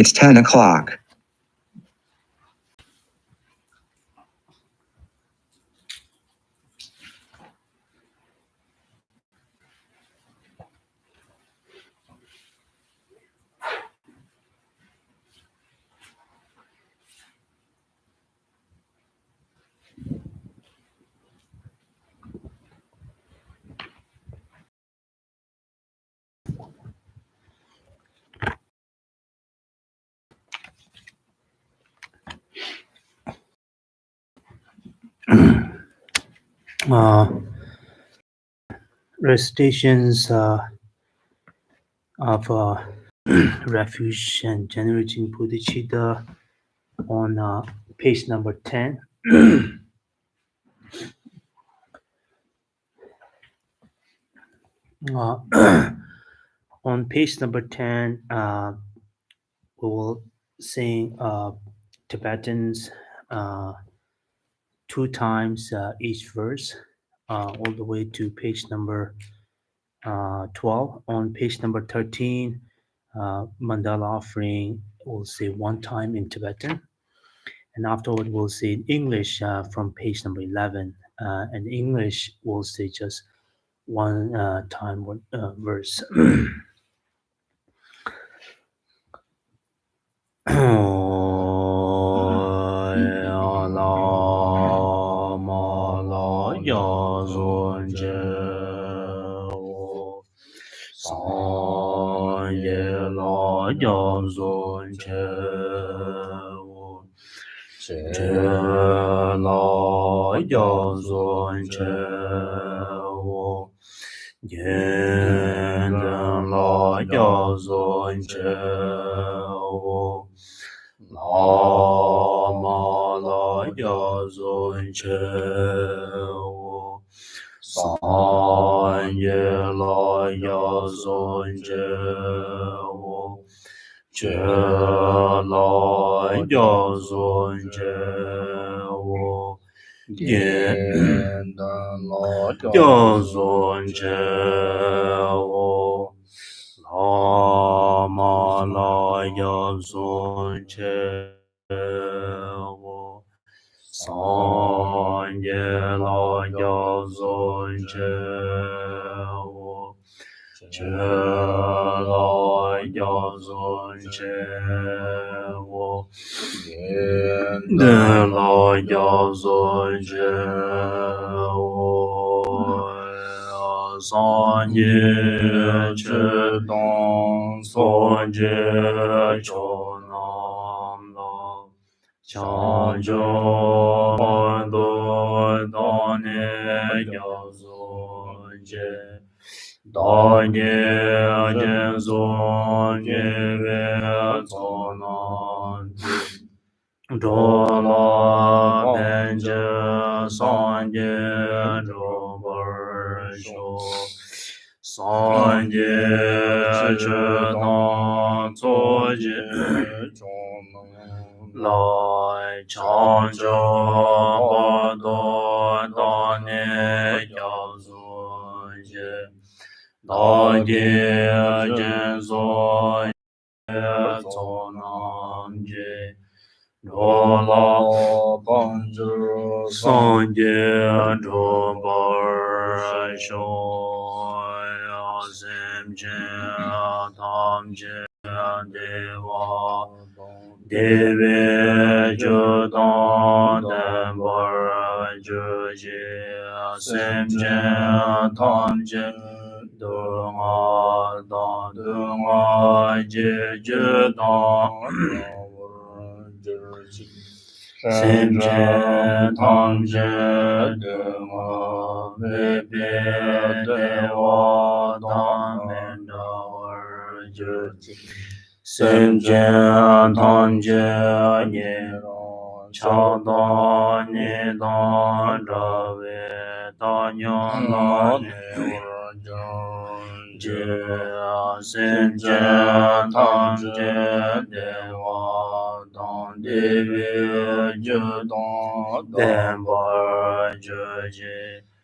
It's 10 o'clock. Recitations of refuge and generating bodhicitta on page number 10. On page number 10, we will sing Tibetans 2 times each verse, all the way to page number 12. On page number 13, mandala offering, we'll say 1 time in Tibetan. And afterward, we'll say in English from page number 11. And English, we'll say just 1 time verse.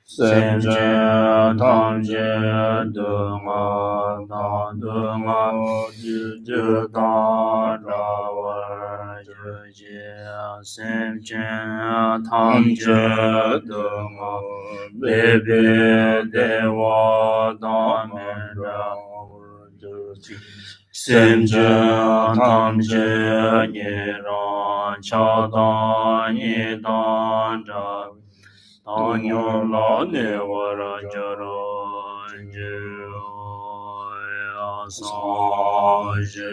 Sem chen tam chen de ma dan de ma ju ju dan ra wa ju ji sem chen tam chen de ma be be de wa dan me ra ju ji sem chen tam chen ni ran cha dan ni dan ra Tanyo la ne wara jaro je asa je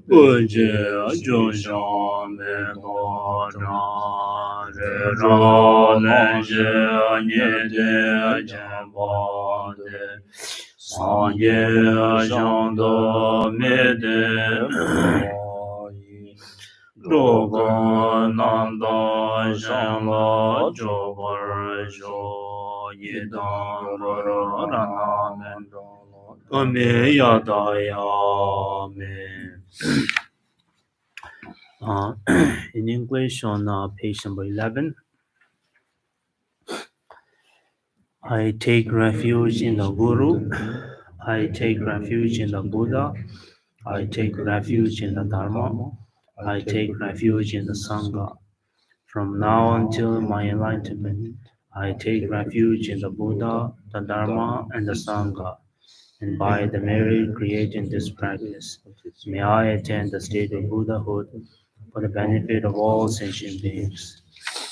buje ajo shan me do ra re ra le je nye de jen ba de san ye shan do me de Rogo nanda shan la jobar jo yidan roro rana me yada ya me. In English on page number 11, I take refuge in the Guru, I take refuge in the Buddha, I take refuge in the Dharma, I take refuge in the Sangha. From now until my enlightenment, I take refuge in the Buddha, the Dharma, and the Sangha, and by the merit created in this practice, may I attain the state of Buddhahood for the benefit of all sentient beings.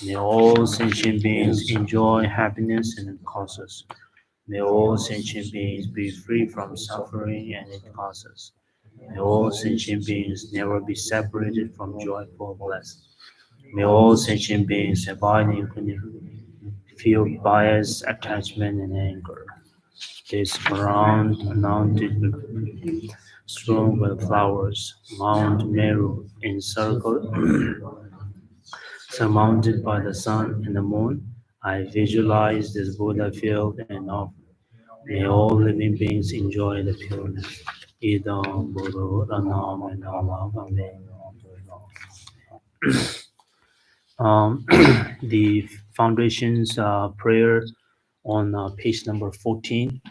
May all sentient beings enjoy happiness and its causes. May all sentient beings be free from suffering and its causes. May all sentient beings never be separated from joyful bliss. May all sentient beings abide in equanimity, feel bias, attachment, and anger. This ground anointed with strewn with flowers, Mount Meru encircled, surmounted by the sun and the moon. I visualize this Buddha field and offer. May all living beings enjoy the pureness. Idam Buddha Ranam and Amen. The foundation's prayer on page number 14.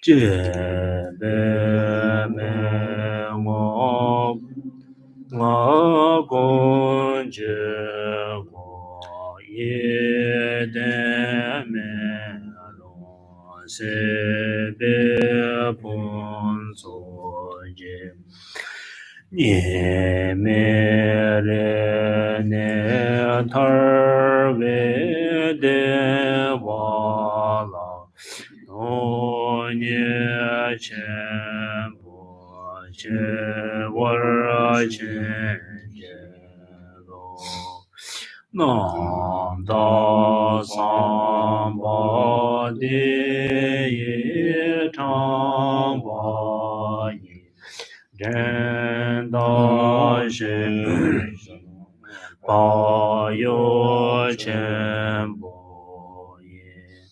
Je be me mo nga gon je go ye de me lo se be pon so je ye me re ne tar ve de wa la no nye chen po che war chen je lo nam da sam ba de ye chang ba yi ren da she pa yo chen bo ye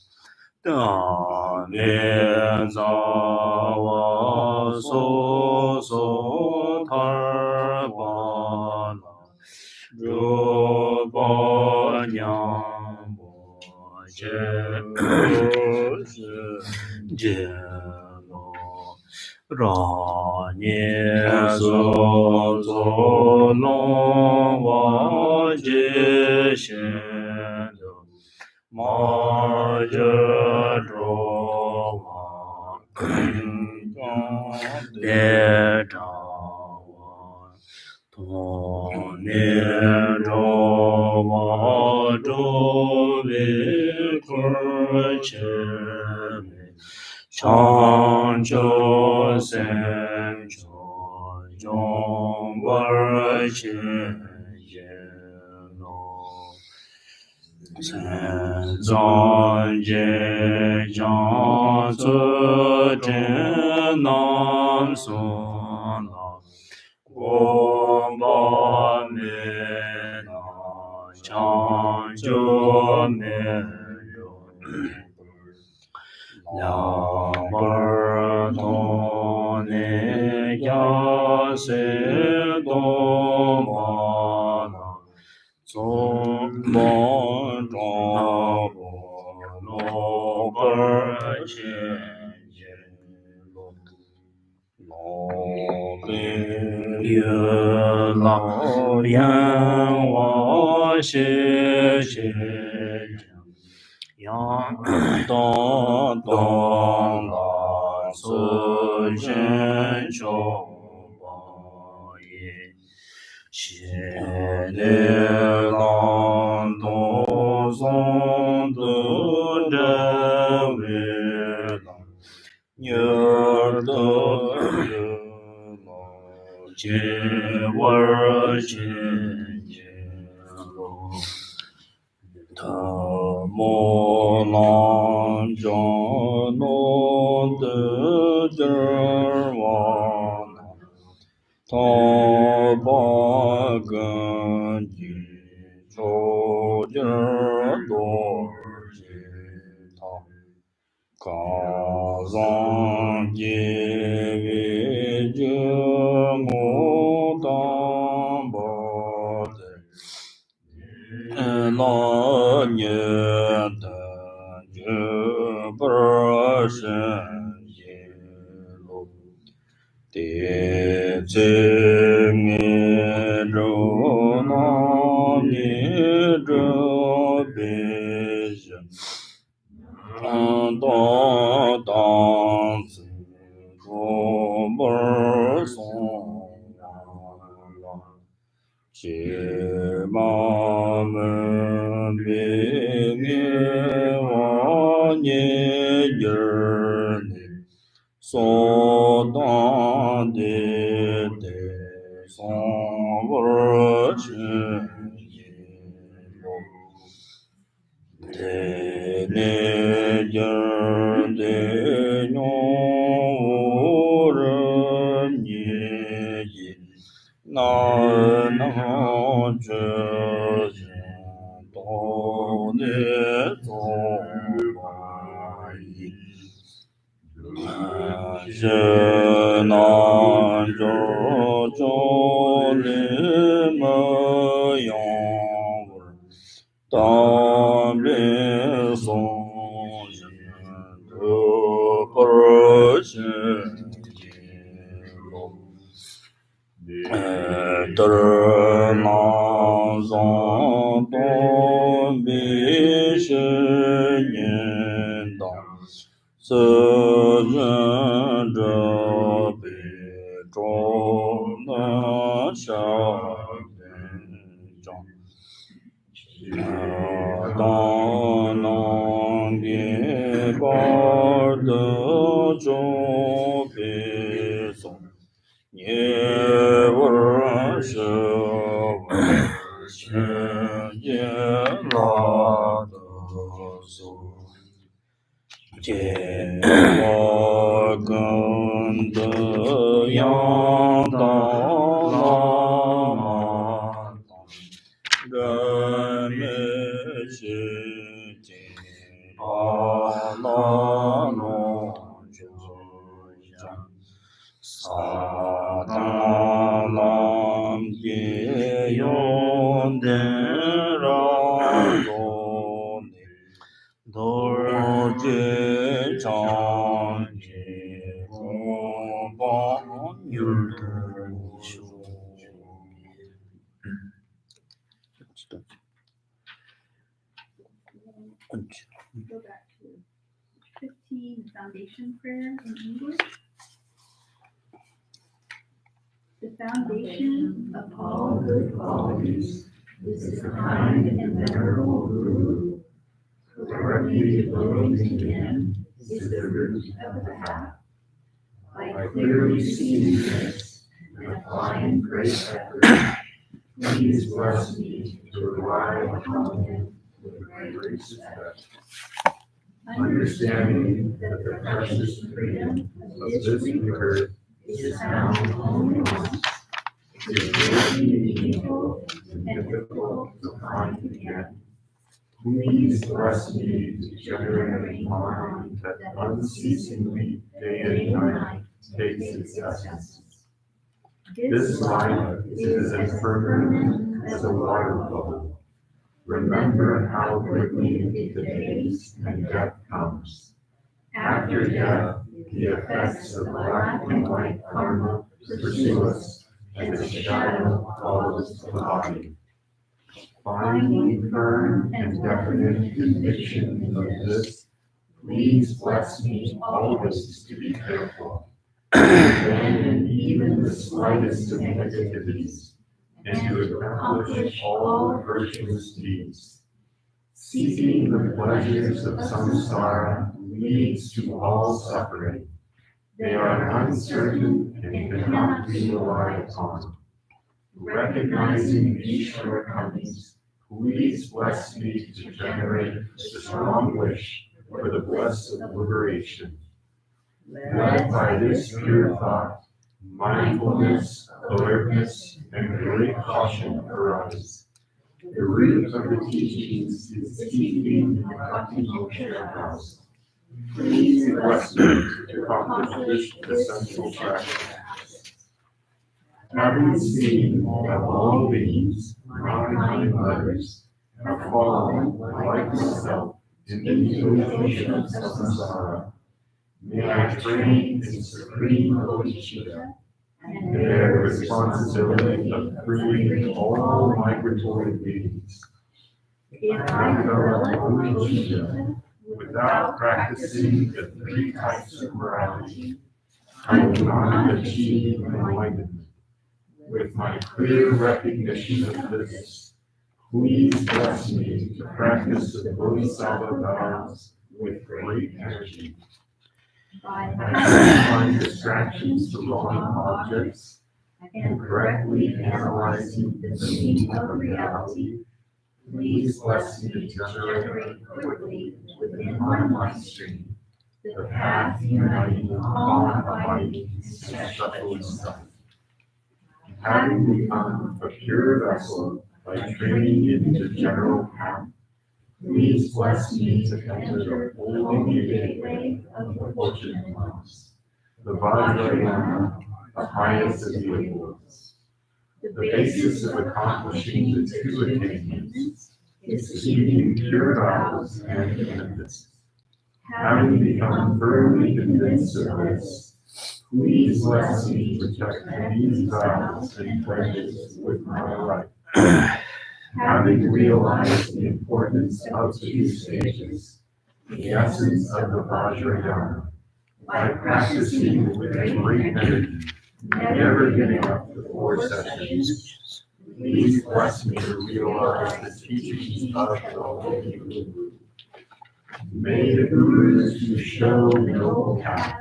da me za wa so tar ba la ru ba nyang bo je lo ra nie so lo wa je shen do ma je ro wa de ta wa to ne ro wa do ve kur che me chang cho sen cho jong war chen ye lo san zang je jiang zi zhen nam sun la guo ba me na chang jo me ro Yang bertone ya se do ma na zong bon zhang bo lo ber qian ye lo lo bin ye lao yan wa xie xie yang dong dong la su zhen qiu ba ye xie de lang dong song de zhen wei lang nier de ye lang jie wer qian ye lo ta mo lang zhang no de zhen wan ta ba gen ji zhou jin duo ji ta ka zang ji wei ji mu dang ba de la nye de je ber shen ye lo de zhe me zhou na mi zhe bei zhe da dang zi duo ber song la jie ma men bi ge wa nie ye ni so dang de song wer chen ye lo de ne ye de nyong wu ren ye ye na na zhe zhen dong ne zong ba yi zhe nan zhou zhou li me yang wu dan bi song zhen de per na zong dong bi shi yin dang se ren zhe bi zhong na sha zhang dang nang ge bar de zhong bi song ye wer shi wer xian ye la de su jie wa gen de yang dang la ma ren me shi jin pa la no ju zhang sa dang lam ye yon den ra do ne do je chang je gong bang yul du shu Go back to 15, the foundation prayer in English. The foundation of all good qualities is the kind and venerable Guru. Directly devoting to him is the root of the path. By clearly seeing this and applying great effort, please bless me to rely upon him with great respect. Understanding that the precious freedom of this rebirth is found only once, is greatly meaningful and difficult to find again. Please bless me to generate a mind that unceasingly, day and night, takes its essence. This life is as permanent as a water bubble. Remember how quickly the days and death comes. After death, the effects of black and white karma pursue us, and the shadow follows the body. Finding firm and definite conviction of this, please bless me always to be careful, to abandon even the slightest of negativities, and to accomplish all virtuous deeds. Seeking the pleasures of samsara leads to all suffering. They are uncertain and cannot be relied upon. Recognizing these shortcomings, please bless me to generate a strong wish for the bliss of liberation. Led by this pure thought, mindfulness, alertness, and great caution arise. The root of the teachings is keeping the Bhakti Moksha house. Please bless me to accomplish this essential practice. Having seen that all beings, mankind others, have fallen, like myself, into the ocean of samsara, may I train in supreme bodhicitta and bear the responsibility of freeing all migratory beings. If I develop bodhicitta without practicing the three types of morality, I will not achieve enlightenment. With my clear recognition of this, please bless me to practice the Bodhisattva vows with great energy. By identifying distractions to wrong objects and correctly analyzing the meaning of reality, please bless me to generate quickly within my mind stream the path uniting all abiding and special stuff. Having become a pure vessel by training into general path, please bless me to enter the holy gateway of the fortunate ones, the Vajrayana, the highest of the immortals. The basis of accomplishing the two attainments is keeping pure vows and commitments. Having become firmly convinced of this, Please bless me to protect these vows and pledges with my life. Having realized the importance of two stages, the essence of the Vajrayana, by practicing with great energy, never giving up the four sessions, please bless me to realize the teachings of the Holy Guru. May the gurus who show the noble path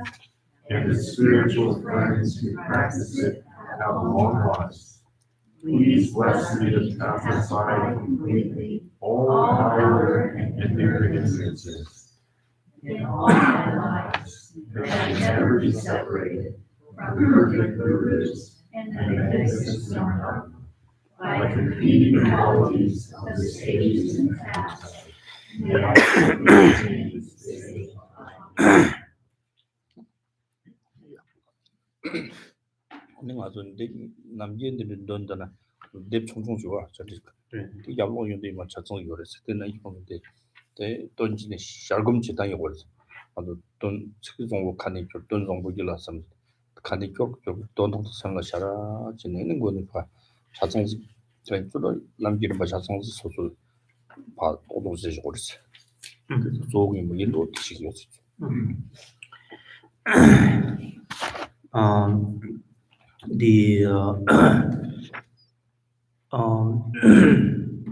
and the spiritual friends who practice it have long lives. Please bless me to pass aside completely all power and their hindrances. In all my lives, may I never be separated from perfect gurus and magnificent dharma by completing qualities of the sages in the past. May I attain the state of 근데 맞아. 근데 남자들은 돈다나 대 총총 좋아. 저기 네. 그 야로 연대 막 자성 요래서 때는 이건데 대 돈진의 샤금치 당이 걸서. 아주 돈 특히 정보 칸이 돈 정보 길라서 칸이 쪽 돈도 생각 샤라 지내는 거는 봐. 자성 저쪽으로 남기는 봐 자성 소소 봐 오도지 걸서. 그래서 조금 뭐 인도 지기였어. The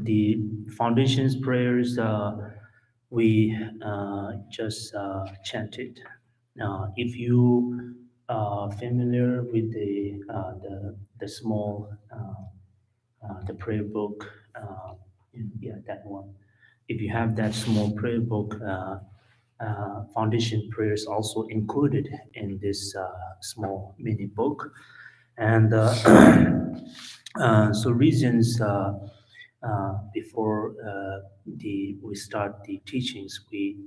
the foundation's prayers we just chanted. If you are familiar with the small the prayer book, yeah, that one. If you have that small prayer book, foundation prayers also included in this small mini book, and so reasons before we start the teachings, we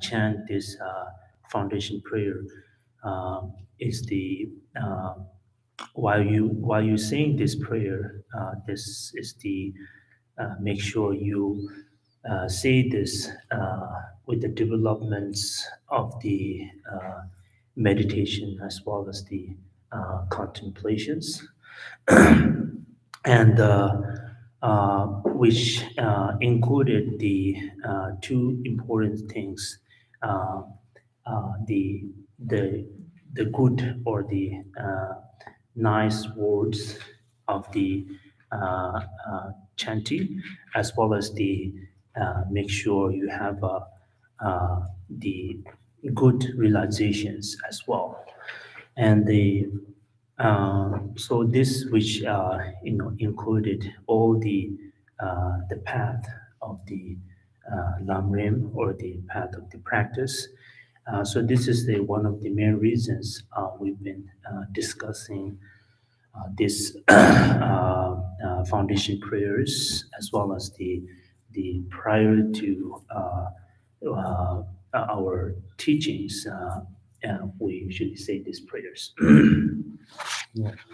chant this foundation prayer. Is the while you saying this prayer, this is the make sure you say this with the developments of the meditation as well as the contemplations, and which included the two important things: uh, the the good or the nice words of the chanting, as well as the make sure you have the good realizations as well, and the so this which included all the path of the lamrim or the path of the practice. So this is the one of the main reasons we've been discussing this foundation prayers as well as the prior to our teachings. We usually say these prayers.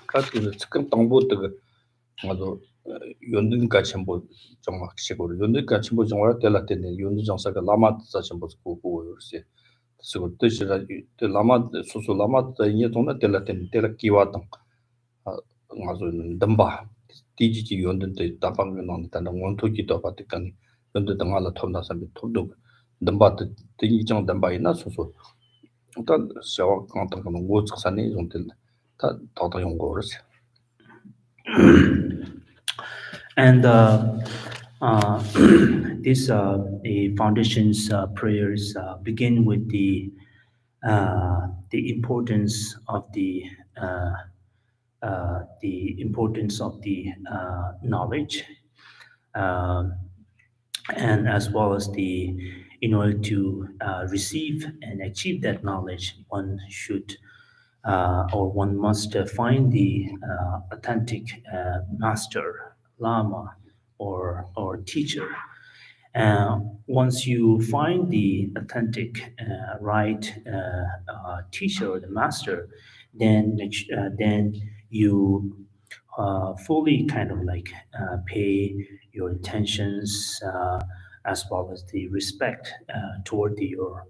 같은 특급 정보들 아주 연등가 첨부 정말 시골 연등가 첨부 정말 될라텐데 연등 정사가 라마자 첨부 보고 요새 그래서 뜻이라 라마 소소 라마자 이제 돈나 될라텐데 될라 기와당 아주 덤바 디지지 연등때 답방면 나온다 원토기도 받듯간 연등 등하라 톱나서 톱도 덤바 디지정 덤바이나 소소 일단 샤워 강당 거 오츠산이 좀될 다 더더 연구를 And these the foundation's prayers begin with the importance of the importance of the knowledge, uh, and as well as the in order to receive and achieve that knowledge, one should or one must find the authentic master, lama, or teacher. Once you find the authentic, right teacher or the master, then then you fully kind of like pay your attentions as well as the respect toward your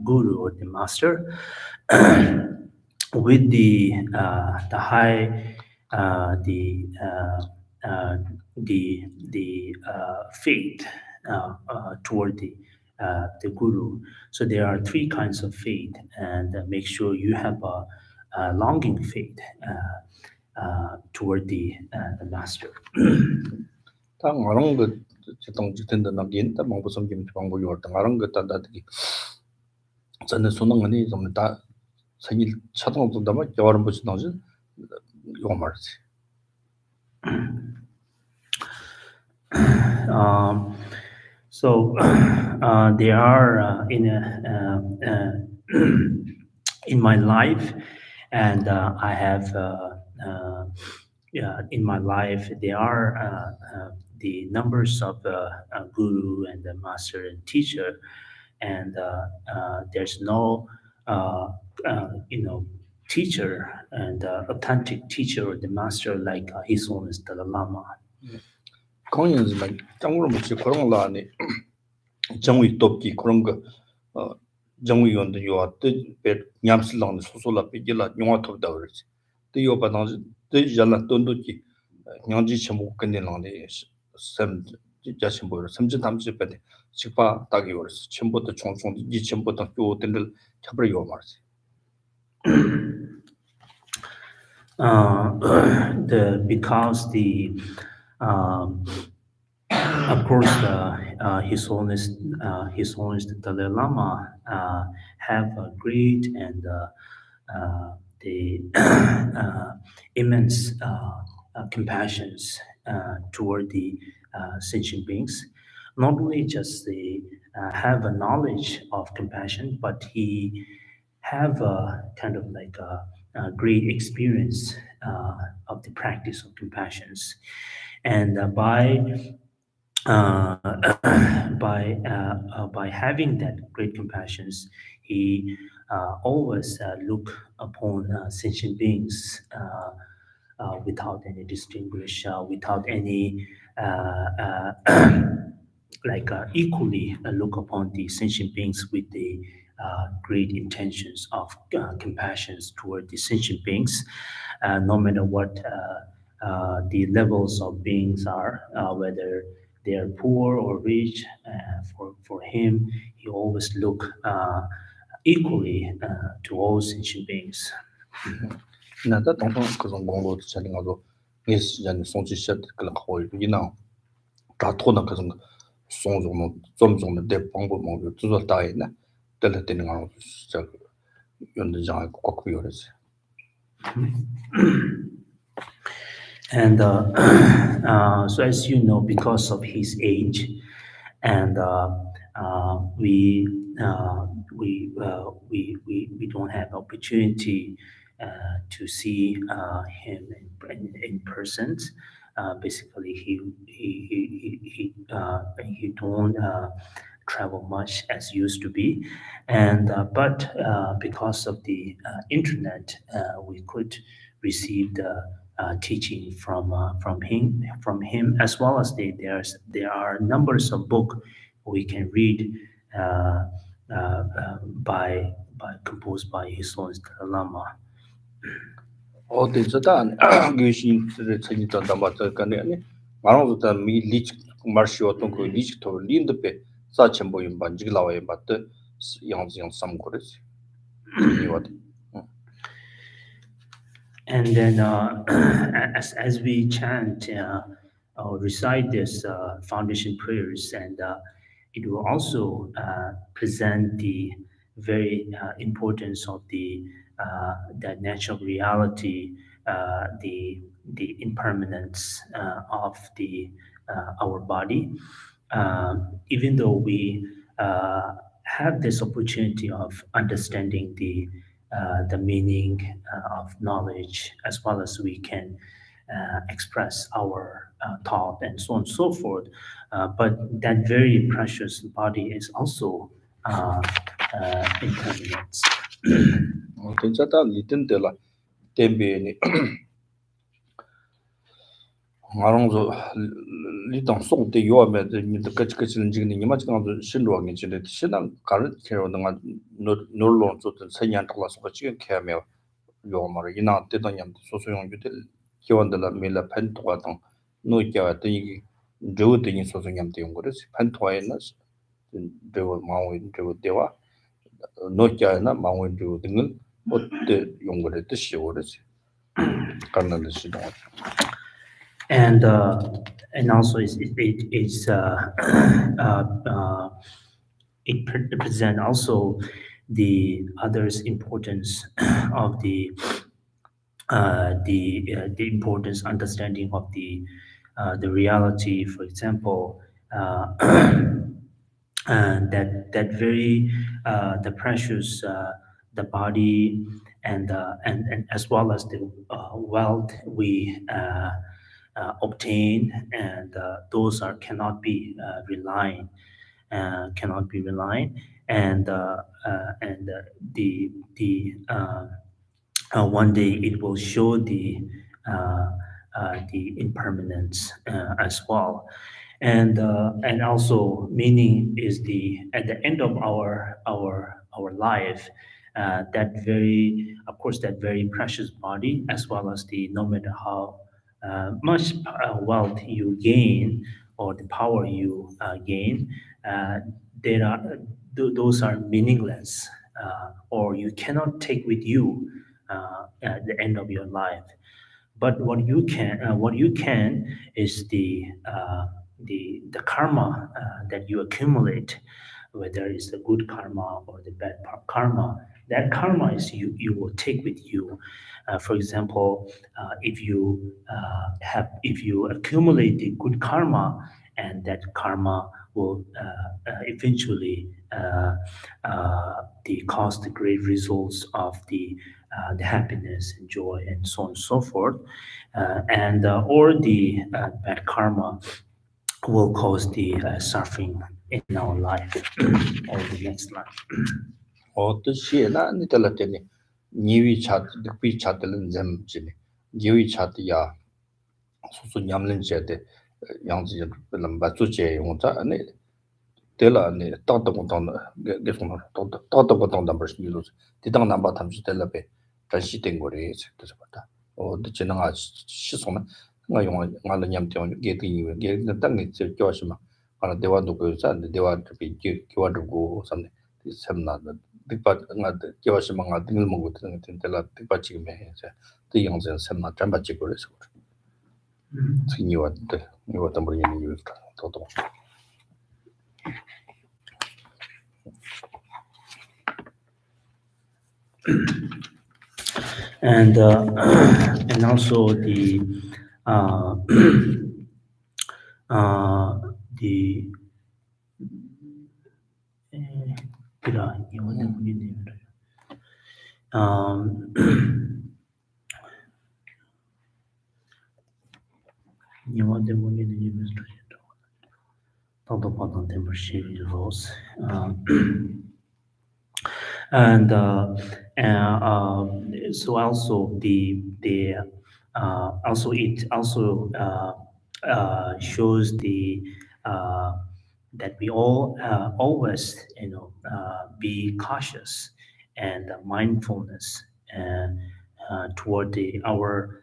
guru or the master. with the high faith toward the guru. So there are three kinds of faith, and make sure you have a longing faith toward the master. 다 ngaran ge chitong chiten da nagin ta mangpo som jim chang bo yor ta ngaran ge ta da de zane sunang ngani zom da sanil chatong da ma yawaran bo chitong ji yo mar ji So they are in my life, and I have in my life there are the numbers of guru and the master and teacher, and there's no teacher and authentic teacher or the master like His Holiness Dalai Lama. 강연 지 장으로 뭐지 그런 거 안에 정의 돕기 그런 거 정의 연도 요아 때 냠슬랑 소소라 비질라 용화 톱다 그러지 또 요바 당시 또 잘라 돈도지 냥지 첨부 끝내는데 샘 자신 보여 섬진 담지 빼데 식파 딱이 그랬어 첨부도 총총 이 첨부도 또 된들 잡으려 요 말지 Because of course His Holiness the Dalai Lama have a great and the immense compassions toward the sentient beings. Not only just they have a knowledge of compassion, but he have a kind of like a great experience of the practice of compassions, and uh, by having that great compassions, he always look upon sentient beings without any distinguish, without any equally look upon the sentient beings with the great intentions of compassions toward the sentient beings, no matter what the levels of beings are, whether they are poor or rich. For him, he always look equally to all sentient beings. 나다 동동 그런 공부도 잘 가도 예스전 송지샷 그런 거 이나 다토나 그런 거 송종의 좀좀의 대 방법 뭐 주저 다이나 될 때는 거 진짜 연대장 꼭 비어야지 And so, as you know, because of his age, and we don't have opportunity to see him in person. Basically, he don't travel much as used to be, and but because of the internet, we could receive the teaching from him, as well as there are numbers of book we can read by composed by His Holiness Dalai Lama. 어디서다 귀신들의 책임자 담아서 간에 말하고도 미 리치 마르시 어떤 그 리치 더 린드베 사천 보임 반지 나와야 맞다 양지 삼고르지 이거다 And then as we chant or recite this foundation prayers, and it will also present the very importance of the natural reality, the impermanence of the our body. Even though we have this opportunity of understanding the meaning of knowledge, as well as we can express our thought and so on and so forth. But that very precious body is also impermanent. 어디서다 리든데라 템베니 말하고도 리당 송대 요아메 같이는 지금 이마치 강도 신로하게 지내 신앙 가르쳐는 놀론 줬던 선양 달라서 지금 캐며 요마르 이나 때도냠 소소용 유들 기원들라 밀라 펜토가당 노이가 되기 저들이 소소냠 되는 거를 펜토에는 저 마오인 저 대화 노이가나 마오인 저 등은 어때 용거를 뜻이 오르지 간단히 시도 and also uh, uh, it present also the others importance of the importance understanding of the reality. For example, that very the precious the body and as well as the wealth we obtain, and those are cannot be relied, and one day it will show the impermanence as well, and also meaning is the at the end of our life, that very of course that very precious body, as well as the no matter how much wealth you gain or the power you gain, uh, there are those are meaningless, or you cannot take with you at the end of your life. But what you can is the karma that you accumulate, whether it's the good karma or the bad karma. That karma is you will take with you. For example, if you accumulate the good karma, and that karma will eventually the cause the great results of the happiness and joy and so on and so forth, and or the bad karma will cause the suffering in our life or the next life. 어떠시에나 니달라테니 니위 차 득비 차들은 점지니 니위 차디야 소소 냠는제데 양지 람바주제 용자 아니 텔라니 따따고당 게송나 따따고당 넘버스니로 디당 넘버 탐지 텔라베 단시된 거래 그래서 봤다 어디지나가 시송나 nga yung nga la nyam tiong ge ti ni ge na tang ni che kyo shi ma ana dewa do ko sa de dewa de bi ge kyo do go sam ne ti sam na de pa nga de kyo shi ma nga ding mo go tin tin de la de pa chi me sa de yang zen sam na tran ba chi ko le so ti ni wa tam bo ni yu to to and and also the uh, the 그라 이거는 문제네요. 이거는 문제네요. todo para temper rose, and so also the also it also shows the that we all always be cautious and mindfulness toward our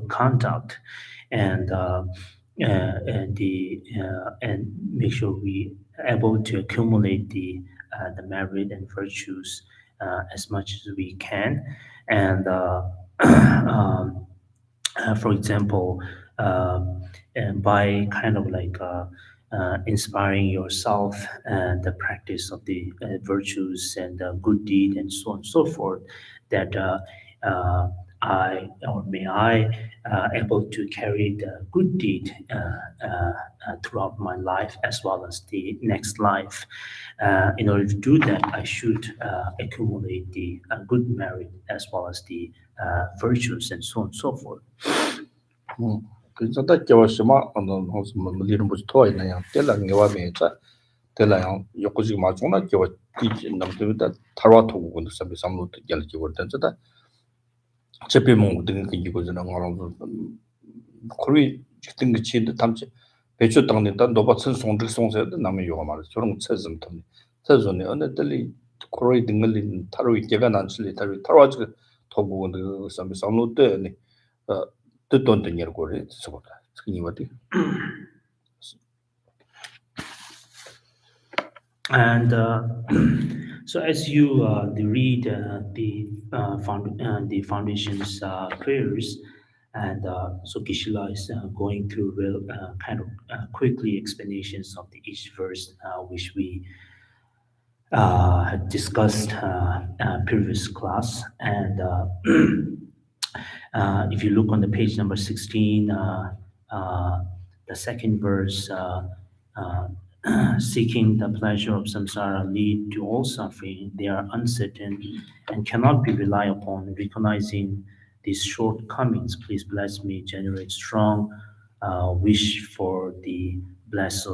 conduct, and and make sure we able to accumulate the merit and virtues as much as we can, and for example, and by kind of like inspiring yourself and the practice of the virtues and good deed and so on and so forth, that I or may I able to carry the good deed throughout my life as well as the next life. In order to do that, I should accumulate the good merit as well as the virtues and so on and so forth. 그래서 다 겨워시마 어느 무슨 물리는 무슨 토에 있나요? 텔랑 개와메자 텔랑 요코지 마중나 겨워 뒤지 남들다 타와 토고 근데 삼비 삼로도 열기 거든다 제비몽 등 이거잖아 거랑 거의 직등 그치인데 담지 배추 땅는다 노바츠 송득 송세도 남의 요가 말이야 저런 거 찾으면 돼 찾으니 어느 들리 코로이 등글린 타로 있게가 난실리 타로 타로아지 토부는 그 삼노데 뜻돈 등이라고 그래 저거다 특히 뭐지 And so, as you read the foundation's prayers, and so Geshe is going through real kind of quickly explanations of each verse, which we had discussed previous class. And if you look on the page number 16, the second verse, seeking the pleasure of samsara lead to all suffering. They are uncertain and cannot be relied upon. Recognizing these shortcomings, please bless me, generate strong wish for the bliss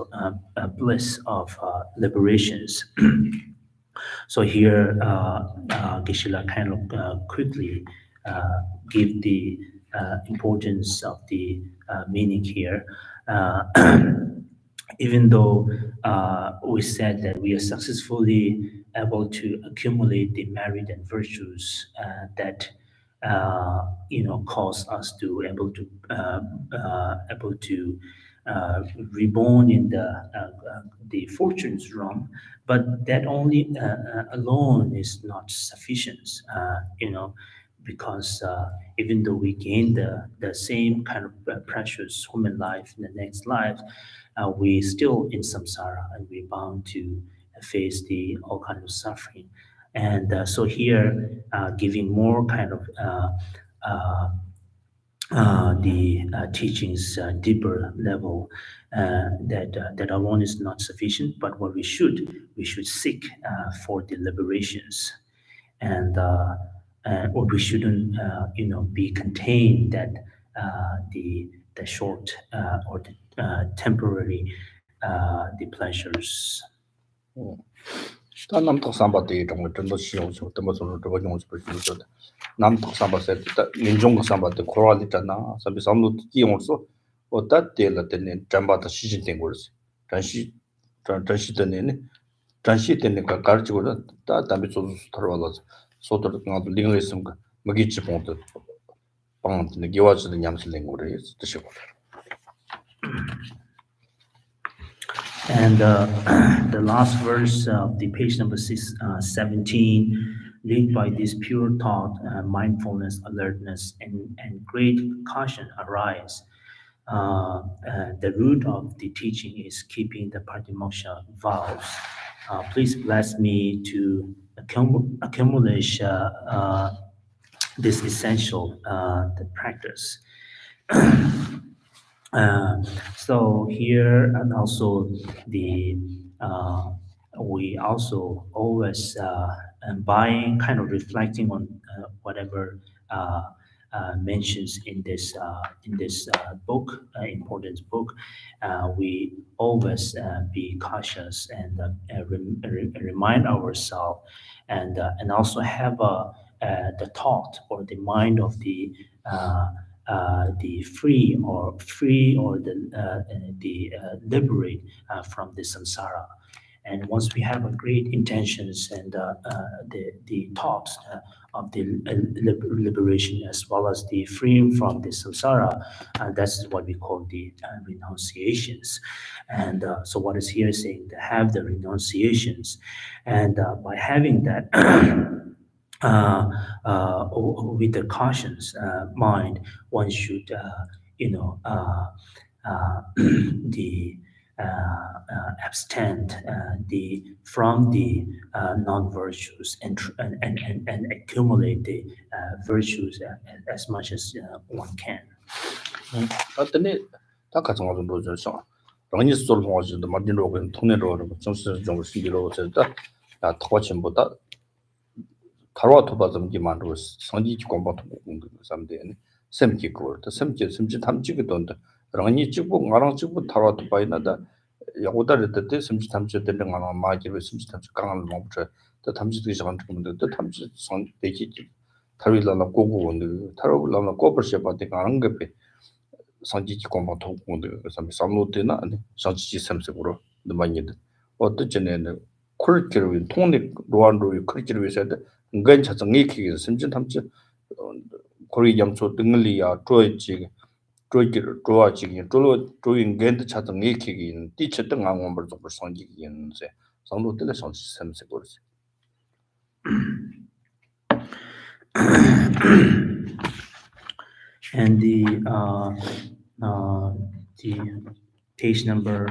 of liberations. So here, Geshe kind of quickly give the importance of the meaning here. Even though we said that we are successfully able to accumulate the merit and virtues that cause us to able to reborn in the fortune's realm, but that only alone is not sufficient. Because even though we gain the same kind of precious human life in the next life, we still in samsara and we're bound to face the all kind of suffering. And so here, giving more kind of the teachings deeper level that alone is not sufficient, but what we should seek for the liberations, and or we shouldn't be contained that the short or the temporary the pleasures. 남탁 삼바데 정말 전도 시용서 때문에 저거 용서 벌써 남탁 삼바세 민종 삼바데 코로나잖아. 삼비 삼노 기용서 어따 때라데네 잠바다 시진된 거지. 전시 때네 전시 때네 가르치고 다 담비 소수 들어와서 소들 나도 링을 했으면 먹이지 본데 방한테 기와지는 냠슬된 거래. 뜻이고. And the last verse of the page number 17, led by this pure thought, mindfulness, alertness, and great caution arise. The root of the teaching is keeping the patimoksha vows. Please bless me to accumulate this essential the practice. So here, and also the we also always by kind of reflecting on whatever mentions in this book, important book, we always be cautious and remind ourselves, and also have the thought or the mind of the free or the liberate from the samsara. And once we have a great intentions and the thoughts of the liberation as well as the freeing from the samsara, that's what we call the renunciations. And so what is here saying to have the renunciations, and by having that with the cautious mind, one should the abstain from the non-virtues and accumulate the virtues as much as one can. 어떤데 다 같은 거 정도 저 랑니 소를 통해서 마딘로고 통내로 정서 좀 신기로 저다 다 터치보다 타로 토바점기 만으로 성지 공부도 공부 삼대네 샘기 거다 샘지 탐지기 돈다 랑니 찍고 나랑 찍고 타로 토바이나다 야고다를 때 샘지 탐지 되는 거나 마기로 샘지 탐지 강한 넘쳐 또 탐지도 시간 좀도 또 탐지 선 되기 타로일라나 고고 온데 타로일라나 고버셔 받대 가는 거에 성지 공부 통공도 삼 삼로데나 성지 샘색으로 많이 어떻게는 콜키르윈 통nik 로안로이 콜키르윈 세데 ngan cha ngi ki sim jin tham chi kori yam cho dingli ya troi chi troi ki troi chi ki troi ngan de cha ngi ki ti che deng ang wer zo sang ji yin se sang lo de le sang sem se gor And the page number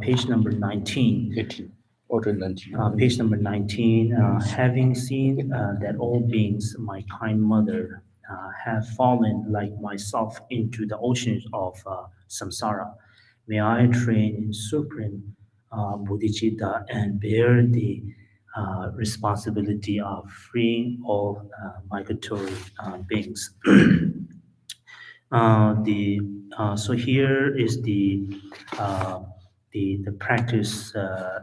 page number 19. 18 or 19 Page number 19, having seen that all beings, my kind mother, have fallen like myself into the oceans of samsara, may I train in supreme bodhicitta and bear the responsibility of freeing all migratory beings. The so here is the practice uh,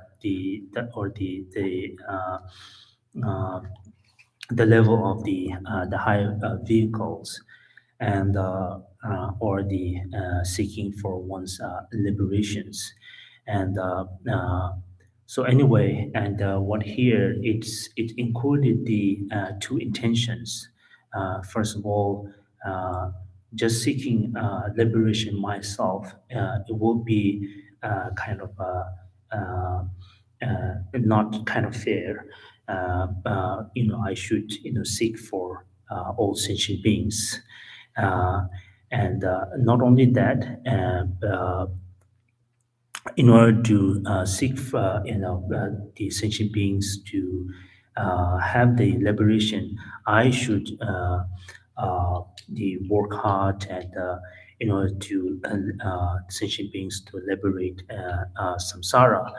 the level of the high vehicles and or the seeking for one's liberations and so anyway and what here it included the two intentions. First of all, just seeking liberation myself, it will be kind of not kind of fair. I should seek for all sentient beings, and not only that. In order to seek the sentient beings to have the liberation, I should the work hard and in order to sentient beings to liberate samsara.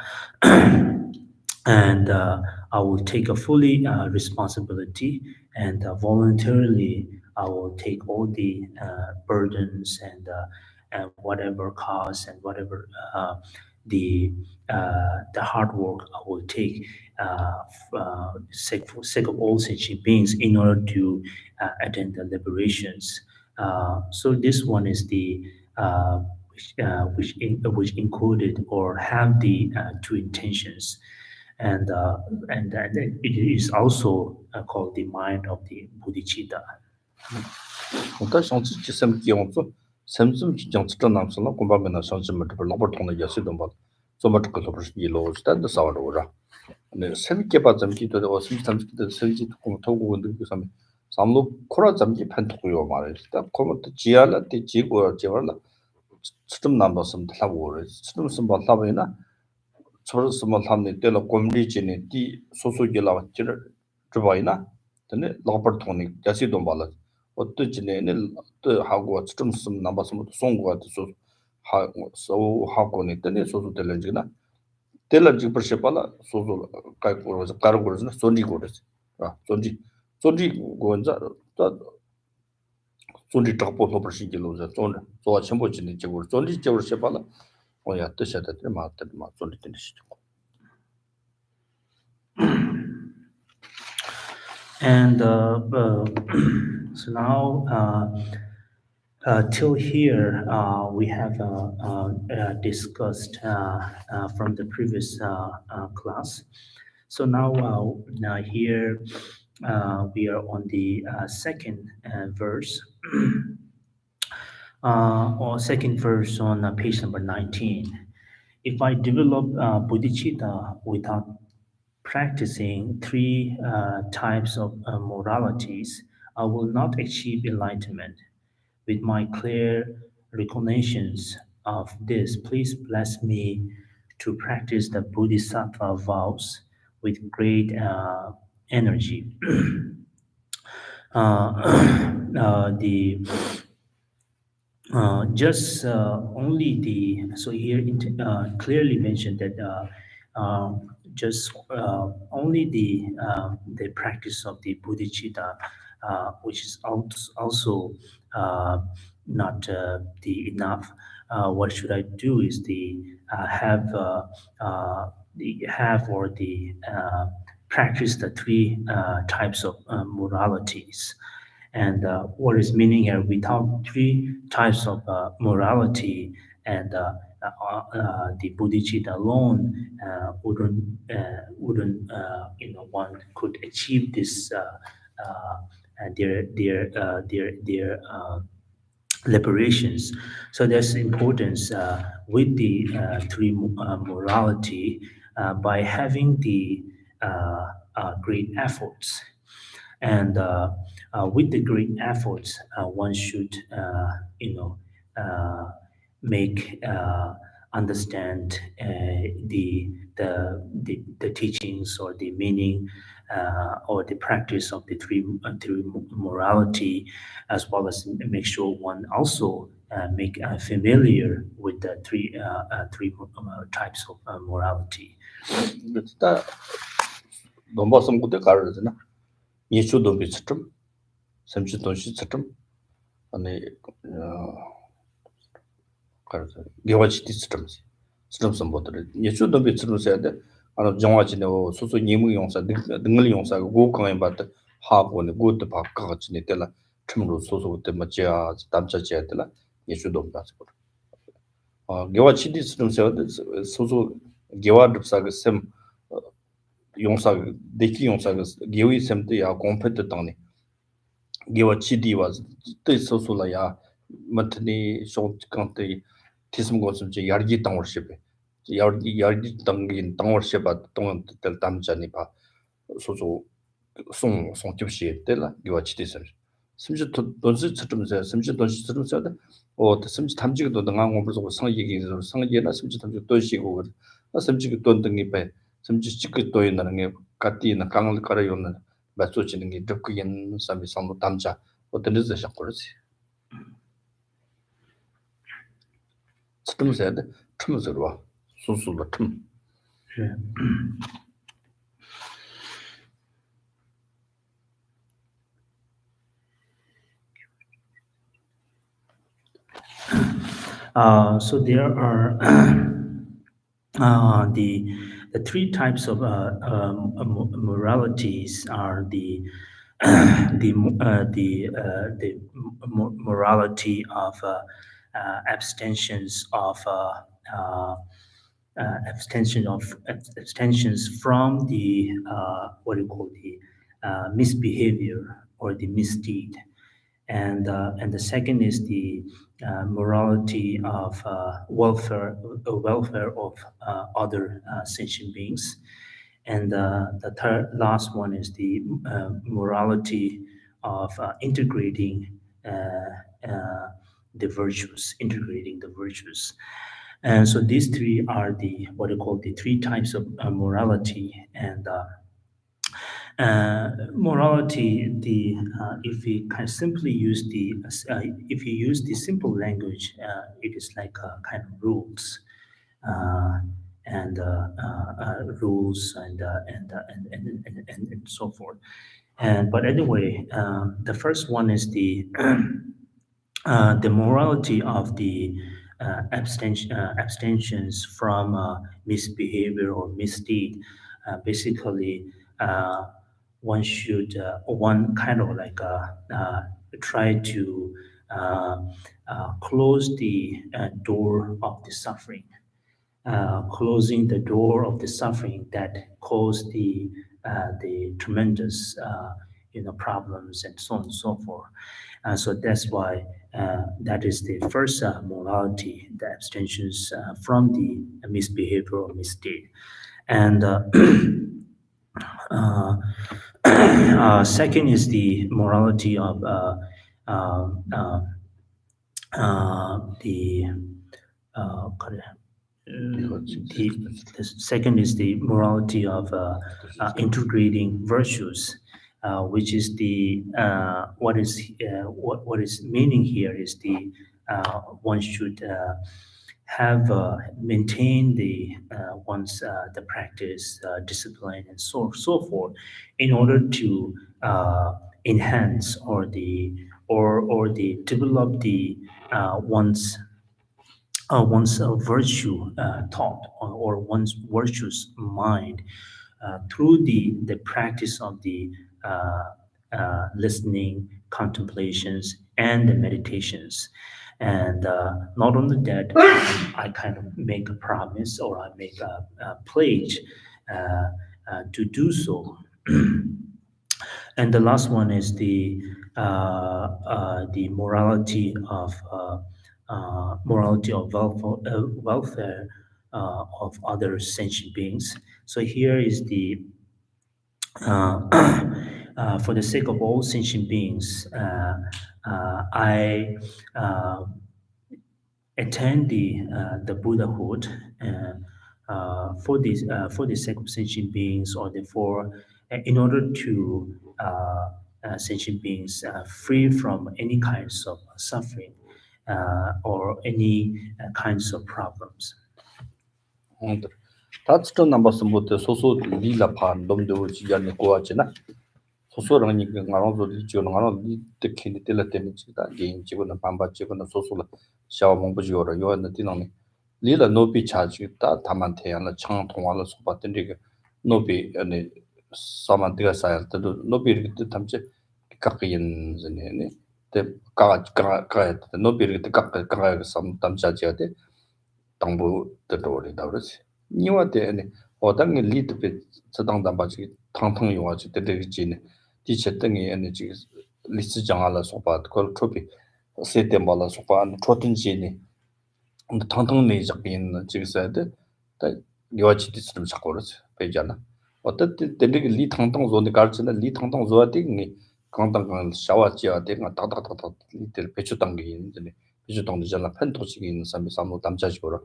And I will take a fully responsibility and voluntarily I will take all the burdens and whatever cost and whatever the hard work I will take sake of all sentient beings in order to attain the liberations. So this one is the which included or have the two intentions, and it is also called the mind of the bodhicitta. ta shang chi chi sem ki yong zo sem zum chi jang chi nam sa la ko ba na shang chi ma de la ba tong na ya se dong ba zo ma ko lo yi lo sta da sa wa ro ra ne sem ke ba zam ki to de sim sam ki de se ji ko to go de sam sam lo ko ra zam ji pan to yo ma re sta ko mo de ji ya la de ji go ji wa la chi tum nam ba sam la wo re chi tum sam ba la ba na chor sam ma lam ne de la kom ri ji ne di so so ge la wa ji zhi ba na de ne la ba tong ni ya si dong ba la 어떠지네는 또 하고 좀 남아서 송고 같아서 하고 했더니 소소 될런지나 될런지 벌써발라 소소 가고 가고 그러잖아 존지 고르지 존지 고원자 존지 잡고서 벌써기로자 존 좋아 전부 지는 지고 존지 지고 셔발라 뭐야 뜻이다 맞다 존지 되는 시죠. And so now, till here, we have discussed from the previous class. So now here we are on the second verse, or second verse on page number 19. If I develop bodhicitta without practicing three types of moralities, I will not achieve enlightenment. With my clear recognitions of this, please bless me to practice the Bodhisattva vows with great energy. The just only the so here clearly mentioned that just only the practice of the bodhicitta, which is also not the enough. What should I do is the have or the practice the three types of moralities. And what is meaning here? Without three types of morality, and the bodhicitta alone wouldn't one could achieve this their liberations. So there's importance with the three morality by having the great efforts. And with the great efforts, one should, uh, make understand the teachings or the meaning or the practice of the three morality, as well as make sure one also make familiar with the three types of morality. 다 넘버 섬고대 가르잖아. 예초도 비슷좀 섬주도 시스템 아니 가르쳐. 개와치 시스템. 시스템 섬보들 예초도 비슷로 해야 돼. 아니 정화진의 소소 nhiệm 용사 등을 용사 고강에 받다 하고는 고도 바꿔 때라 첨로 소소 때 맞자 담자지야 되라 예초도 봐서. 개와치 시스템 세워 소소 개와드사가 셈 용사 데키 용사가 개위 셈때야 콤페트 땅네 개와 치디와 뜻소소라야 맞니 쇼kan테 티스무 것좀 야르기 땅월십에 야르기 땅긴 땅월십아 땅은 tel 담자니 봐 소소 송 tip시 때라 개와 치디서 심지 돈스 쳤으면서 심지 돈스 쳤으면서 심지 탐지도 등한 공부서 상 얘기해서 상 얘기나 심지 탐지 돈시고 심지 돈 등이 배 심지 찍고 또 있는 게 같이는 강을 깔아요는 맞춰지는 게 듣고 있는 사람이 상도 담자 어떤 데서 시작하지 스트레스 해야 돼 틈에서 와 소소로 틈 So there are the three types of moralities are the morality of abstentions of abstentions from the what you call the misbehavior or the misdeed, and the second is the morality of welfare of other sentient beings, and the third last one is the morality of integrating the virtues. And so these three are the what I call the three types of morality. And morality, if we kind of simply use if you use the simple language, it is like kind of rules. And rules and so forth. And but anyway, the first one is the morality of the abstentions from misbehavior or misdeed. Basically, one kind of like try to close the door of the suffering, closing the door of the suffering that caused the tremendous problems and so on and so forth. So that's why that is the first morality, the abstentions from the misbehavior or misdeed. And second is the morality of the second is the morality of integrating virtues, which is what is meaning here is one should have maintain one's the practice, discipline, and so forth, in order to enhance or the develop one's virtue thought, or one's virtuous mind through the practice of the listening, contemplations, and the meditations. And not only that, I kind of make a promise or I make a pledge uh, to do so. And the last one is the morality of welfare of other sentient beings. So here is the uh, for the sake of all sentient beings, I attend the Buddhahood for the sake of sentient beings, or therefore, in order to sentient beings free from any kinds of suffering or any kinds of problems. 다츠터 넘버스부터 소소 리라 판 놈도 지야니 고아지나 소소랑 니 가랑도 리지오는 가랑 리 특히 텔레테미 지다 게임 지고는 반바 지고는 소소라 샤워 몽부지오라 요한의 디나미 리라 노비 차지 다 다만테야나 창 통화를 소바던 게 노비 아니 사만티가 사야도 노비 이렇게 담지 각인 전에네 때 가가 노비 이렇게 가가 삼 담자지야 돼 당부 들어오리다 그러지 니와데 어당의 리드베 저당단 바지 탕탕 요아지 때되지네 디체등이 에너지 리스 장알라 소바 콜 트로피 세템발라 소바 트로튼지니 탕탕 내 잡인 지그사데 다 요아지 디스름 잡고 그러지 베잖아 어떻게 때리게 리 탕탕 존데 가르치나 리 탕탕 조아데 니 강당강 샤와지야 데가 다다다다 리들 배추 당게 있는데 배추 당도 잘라 펜토식이 있는 사람이 사무 담자지고라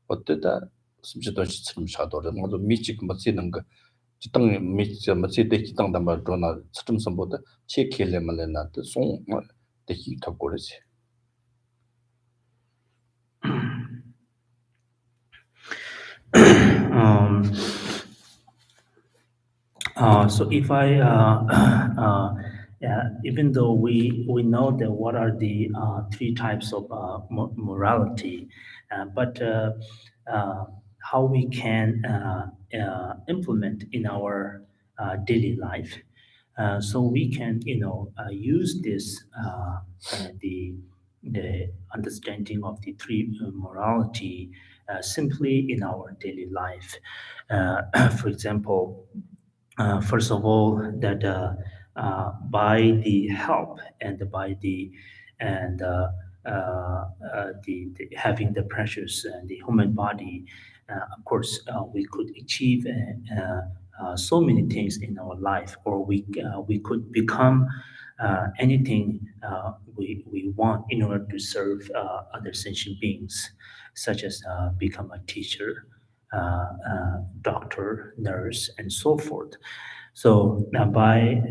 어때다 심지도 시처럼 샤도를 모두 미치 맞지는 거 지당 미치 맞지 때 지당 담바 도나 처럼 선보다 체크레만레나 송 대기 탑고르지 Um, so if I, yeah, even though we know that what are the three types of morality, but how we can implement in our daily life. So we can, use this the understanding of the three morality simply in our daily life. For example, first of all, that by the help and by the and the having the precious and the human body, of course, we could achieve so many things in our life, or we could become anything we want in order to serve other sentient beings, such as become a teacher, doctor, nurse, and so forth. So now by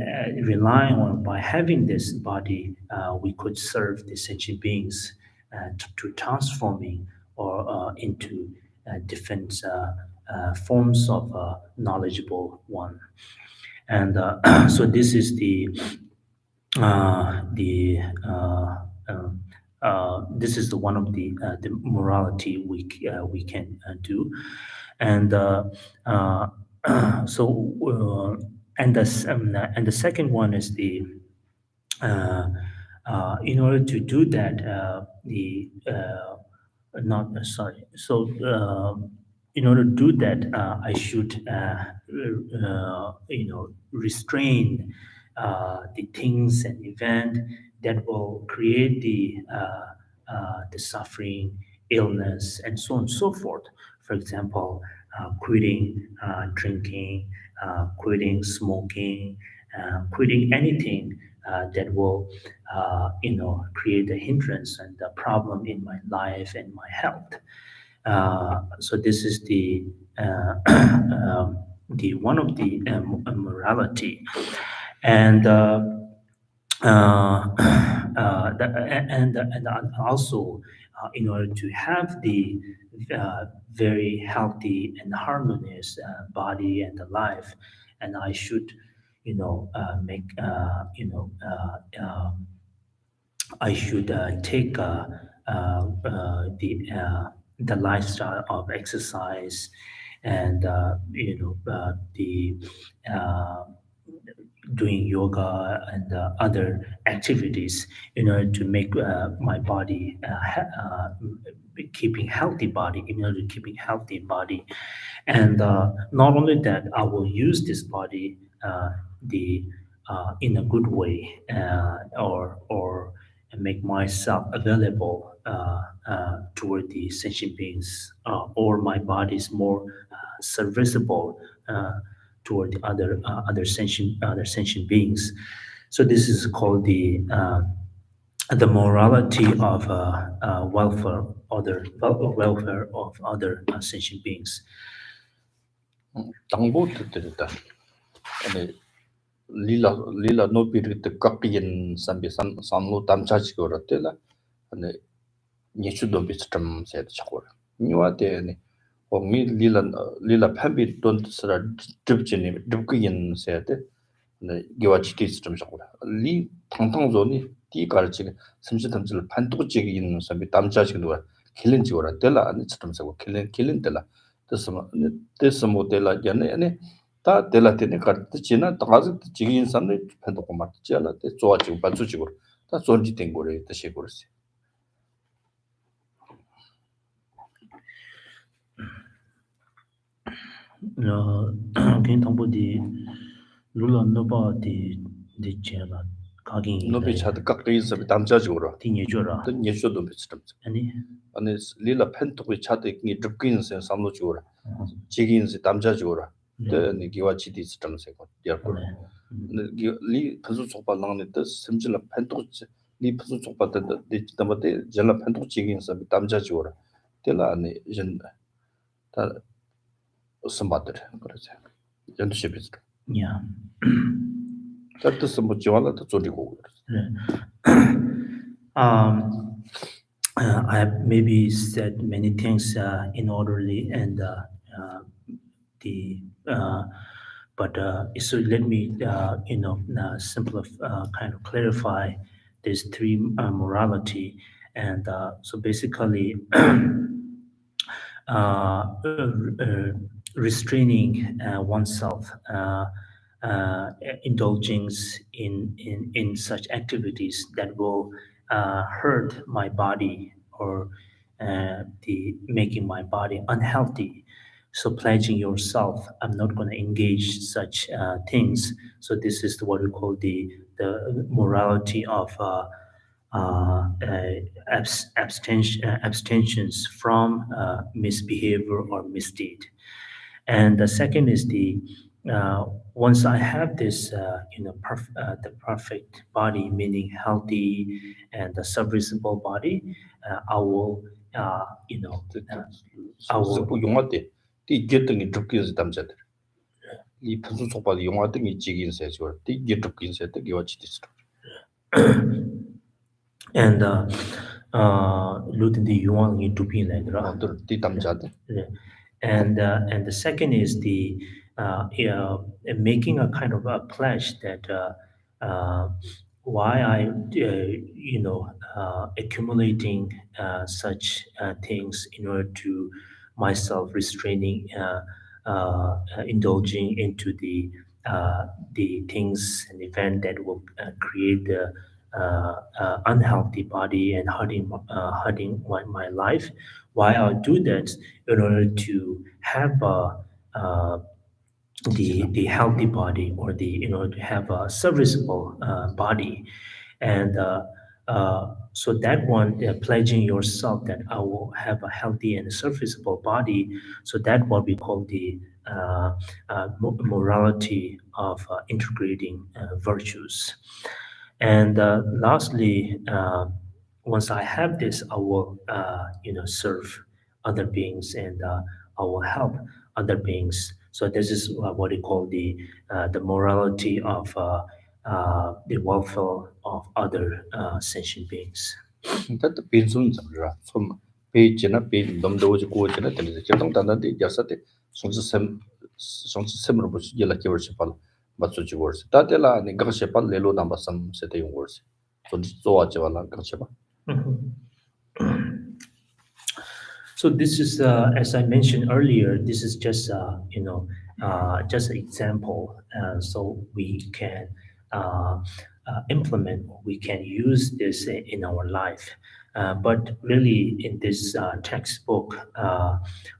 relying on, by having this body, we could serve the sentient beings to transforming or into different forms of knowledgeable one. And so this is the this is the one of the morality we can do, and so and the second one is in order to do that the not sorry so in order to do that I should restrain the things and event that will create the suffering, illness, and so on and so forth. For example, quitting drinking, quitting smoking, quitting anything that will, create a hindrance and a problem in my life and my health. So this is the one of the morality, and and also in order to have the very healthy and harmonious body and the life, and I should make I should take the lifestyle of exercise, and the doing yoga and other activities in order to make my body keeping healthy body, in order to keeping healthy body. And not only that, I will use this body the in a good way, or make myself available toward the sentient beings, or my body is more serviceable toward the other sentient beings. So this is called the morality of welfare of other sentient beings. 당보 뜻들이다. 아니 lila no pirit kakin sambi sanlo tamchachi goratela ane nishu do bitram said chakor niwa de ne omi lila phambi don sara dribjini dribkin said ne giwachi tisram chakor li tangtang zoni ti garchi simsi tamsil pantuchi yin sambi tamchachi gora kilin chigora tela ane chitram sago kilin tela tesmo tela jane ane 다 델라테네 카르트 지나 다가즈 지기 인산네 팬도 고마트 지알라 때 좋아지고 반수지고 다 존지 된 거래 뜻이 그랬어요. Ken tangpo di lula nopa di chela kagin 노비 차드 깍게 있어 담자지고라. di nyechora. 또 예쇼도 비슷함. 아니 아니 릴라 팬토고 차드 이 드브긴스 삼로지고라. 지기인스 담자지고라. 네 기와 지디 스tam세고 디아고. 리 펀수 쪽발 나는데 심질라 팬토고 리 펀수 쪽발 때 디담데 젤라 팬토고 지기인스 담자지고라. 때라 아니 다 선바들 그러죠. 연두시 비슷. 야. 뜻은 뭐 지원도 조리고 I have maybe said many things in orderly and but so let me kind of clarify these three morality, and so basically restraining oneself, indulging in such activities that will hurt my body, or the making my body unhealthy. So pledging yourself, I'm not going to engage such things. So this is what we call the morality of abstentions from misbehavior or misdeed. And the second is once I have this, the perfect body, meaning healthy and the serviceable body, I will, I will. 용화때 띠 getting 드브긴스 담자들. 이 펀수 쪽발 용화때 이 지기인스 해줘. 띠 드브긴스 때 기와 지디스. And looting the yuan in Tupin, 띠 담자들. and the second is making a kind of a pledge that why I accumulating such things in order to myself restraining, indulging into the things and event that will create the unhealthy body and hurting my life. Why I'll do that in order to have the healthy body, or in order to have a serviceable body, and so that one, pledging yourself that I will have a healthy and serviceable body. So that what we call the morality of integrating virtues. And lastly, once I have this, I will, serve other beings, and I will help other beings. So this is what we call the morality of the welfare of other sentient beings. 다 빈순 잡으라. 좀 베이지나 베이 넘도지 고지나 되는데 저동 단단데 야사데 송스샘으로 보시 연락해 버시 발 맞추지 버시. 다텔라 네 가시 발 레로 남바섬 세대 용 버시. 좀 좋아지 발라 가시 봐. So this is, as I mentioned earlier, this is just just an example, so we can uh, implement, we can use this in our life. But really, in this textbook,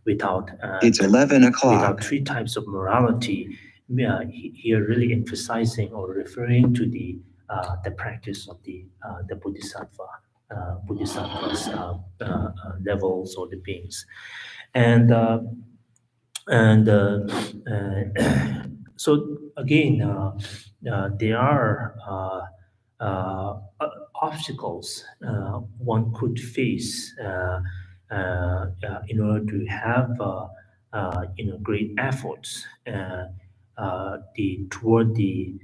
without It's 11 without o'clock. three types of morality, here really emphasizing or referring to the practice of the bodhisattva, bodhisattvas levels or the beings, and and so again, there are obstacles one could face in order to have great efforts toward the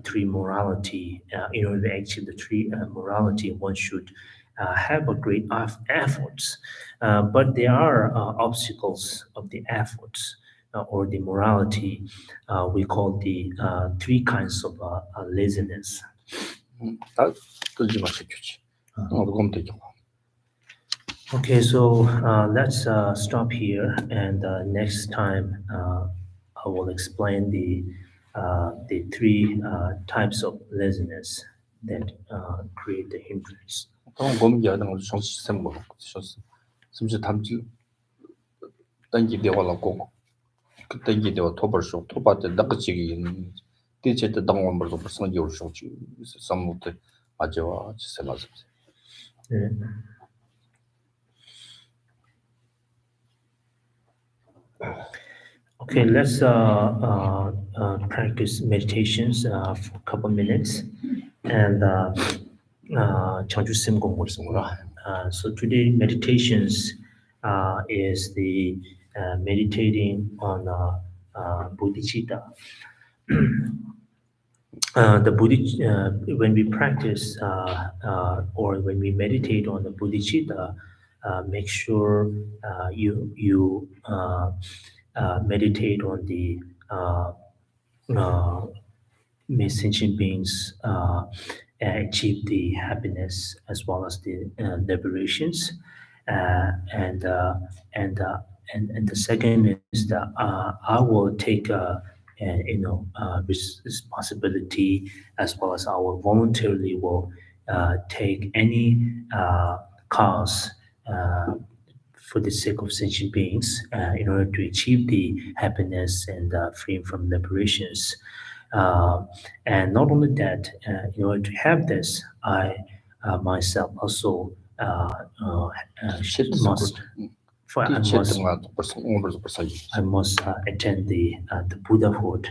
three morality. In order to achieve the three morality, one should have a great efforts. But there are obstacles of the efforts or the morality. We call the three kinds of laziness. 다 끄지 마시겠지. 그럼 되죠. Okay, so let's stop here, and next time I will explain the three types of laziness that create the hindrance. 그럼 검기하는 거 정치 생각 셨어. 심지 담지 땡기 되어라고 그 땡기 되어 토벌쇼 토바데 나그치기 디체트 당원벌도 벌써 요쇼 삼모데 맞아와 지세 맞아. Yeah. Okay, let's practice meditations for a couple minutes, and Changju so today meditations is the meditating on bodhicitta. When we practice or when we meditate on the bodhicitta, make sure you meditate on the may sentient beings achieve the happiness as well as the liberations, and and and the second is that I will take responsibility as well as I will voluntarily will take any cause for the sake of sentient beings in order to achieve the happiness and freedom from liberations. And not only that, in order to have this, I myself also must. For I must, 디체트가 벌써 오늘도 벌써 I must attend the Buddhahood.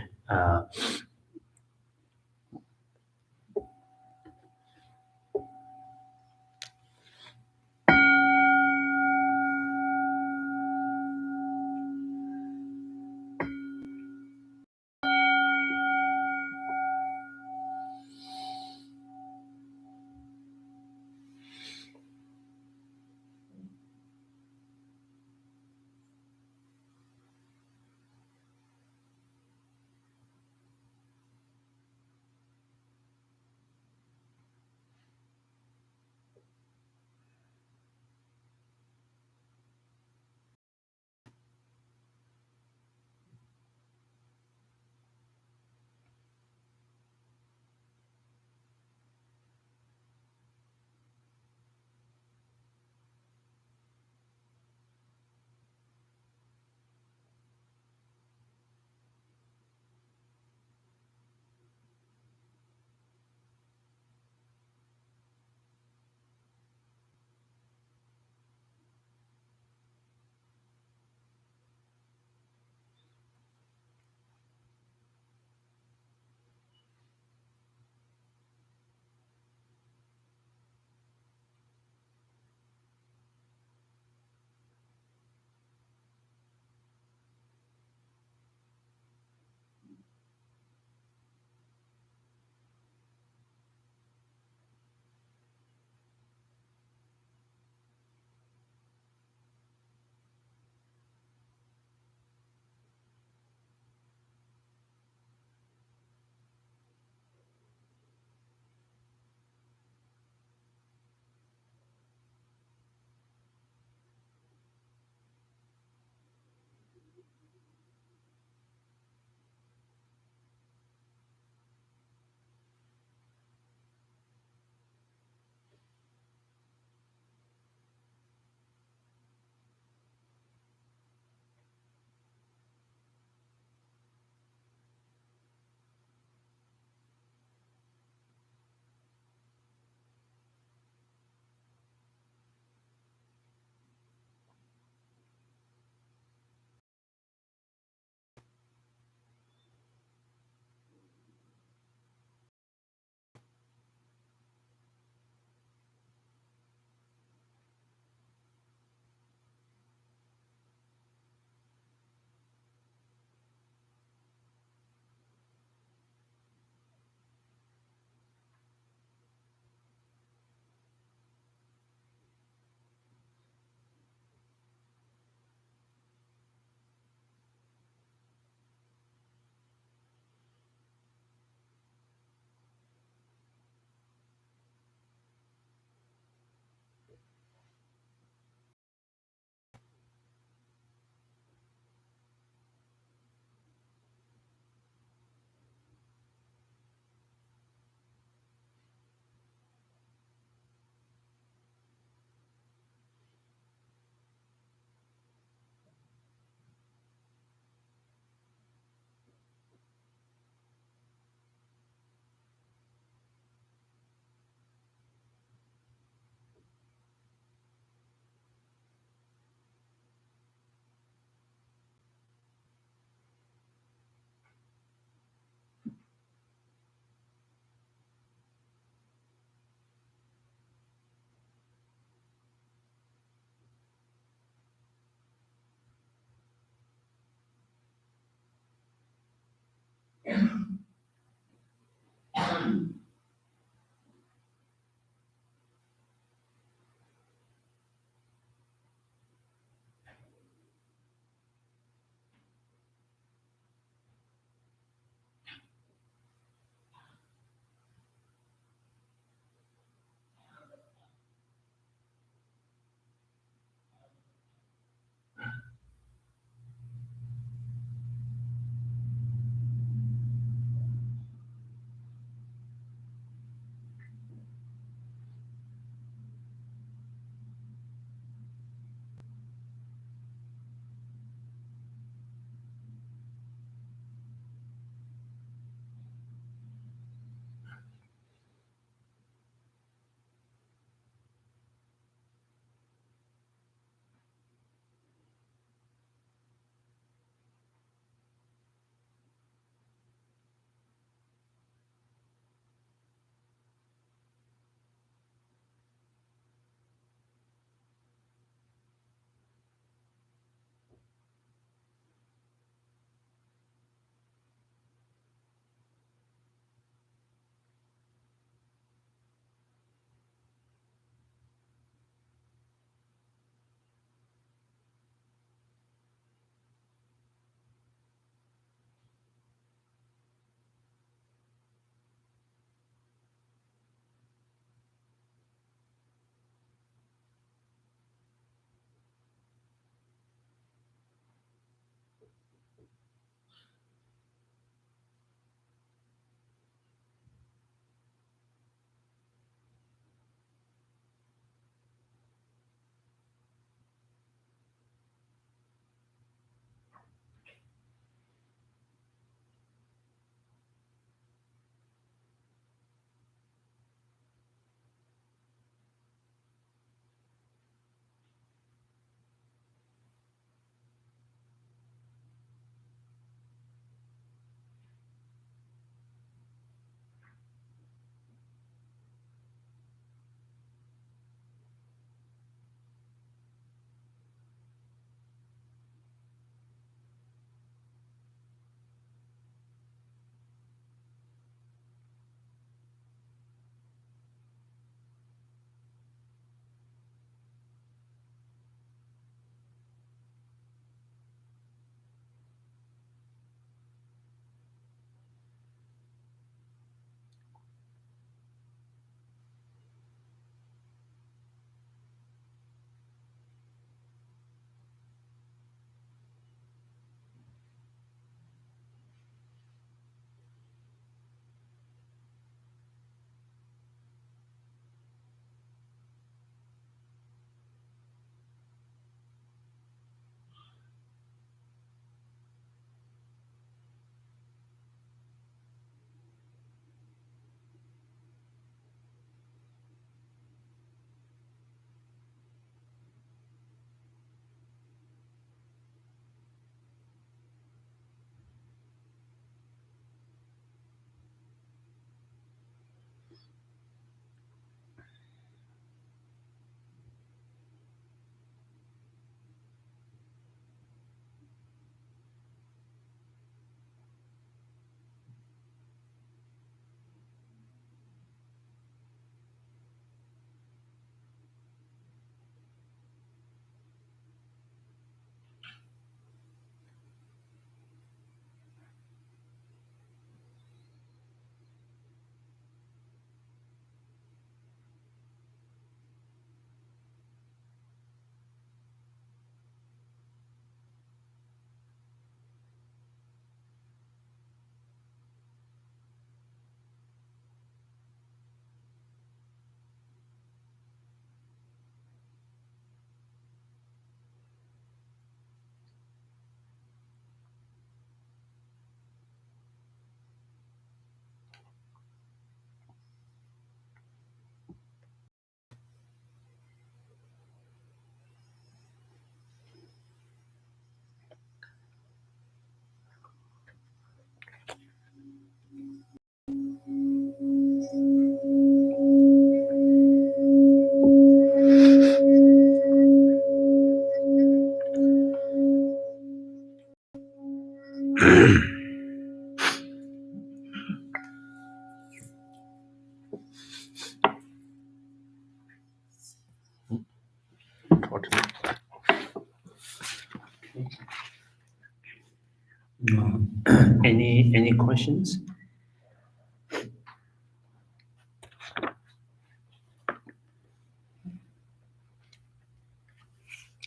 questions?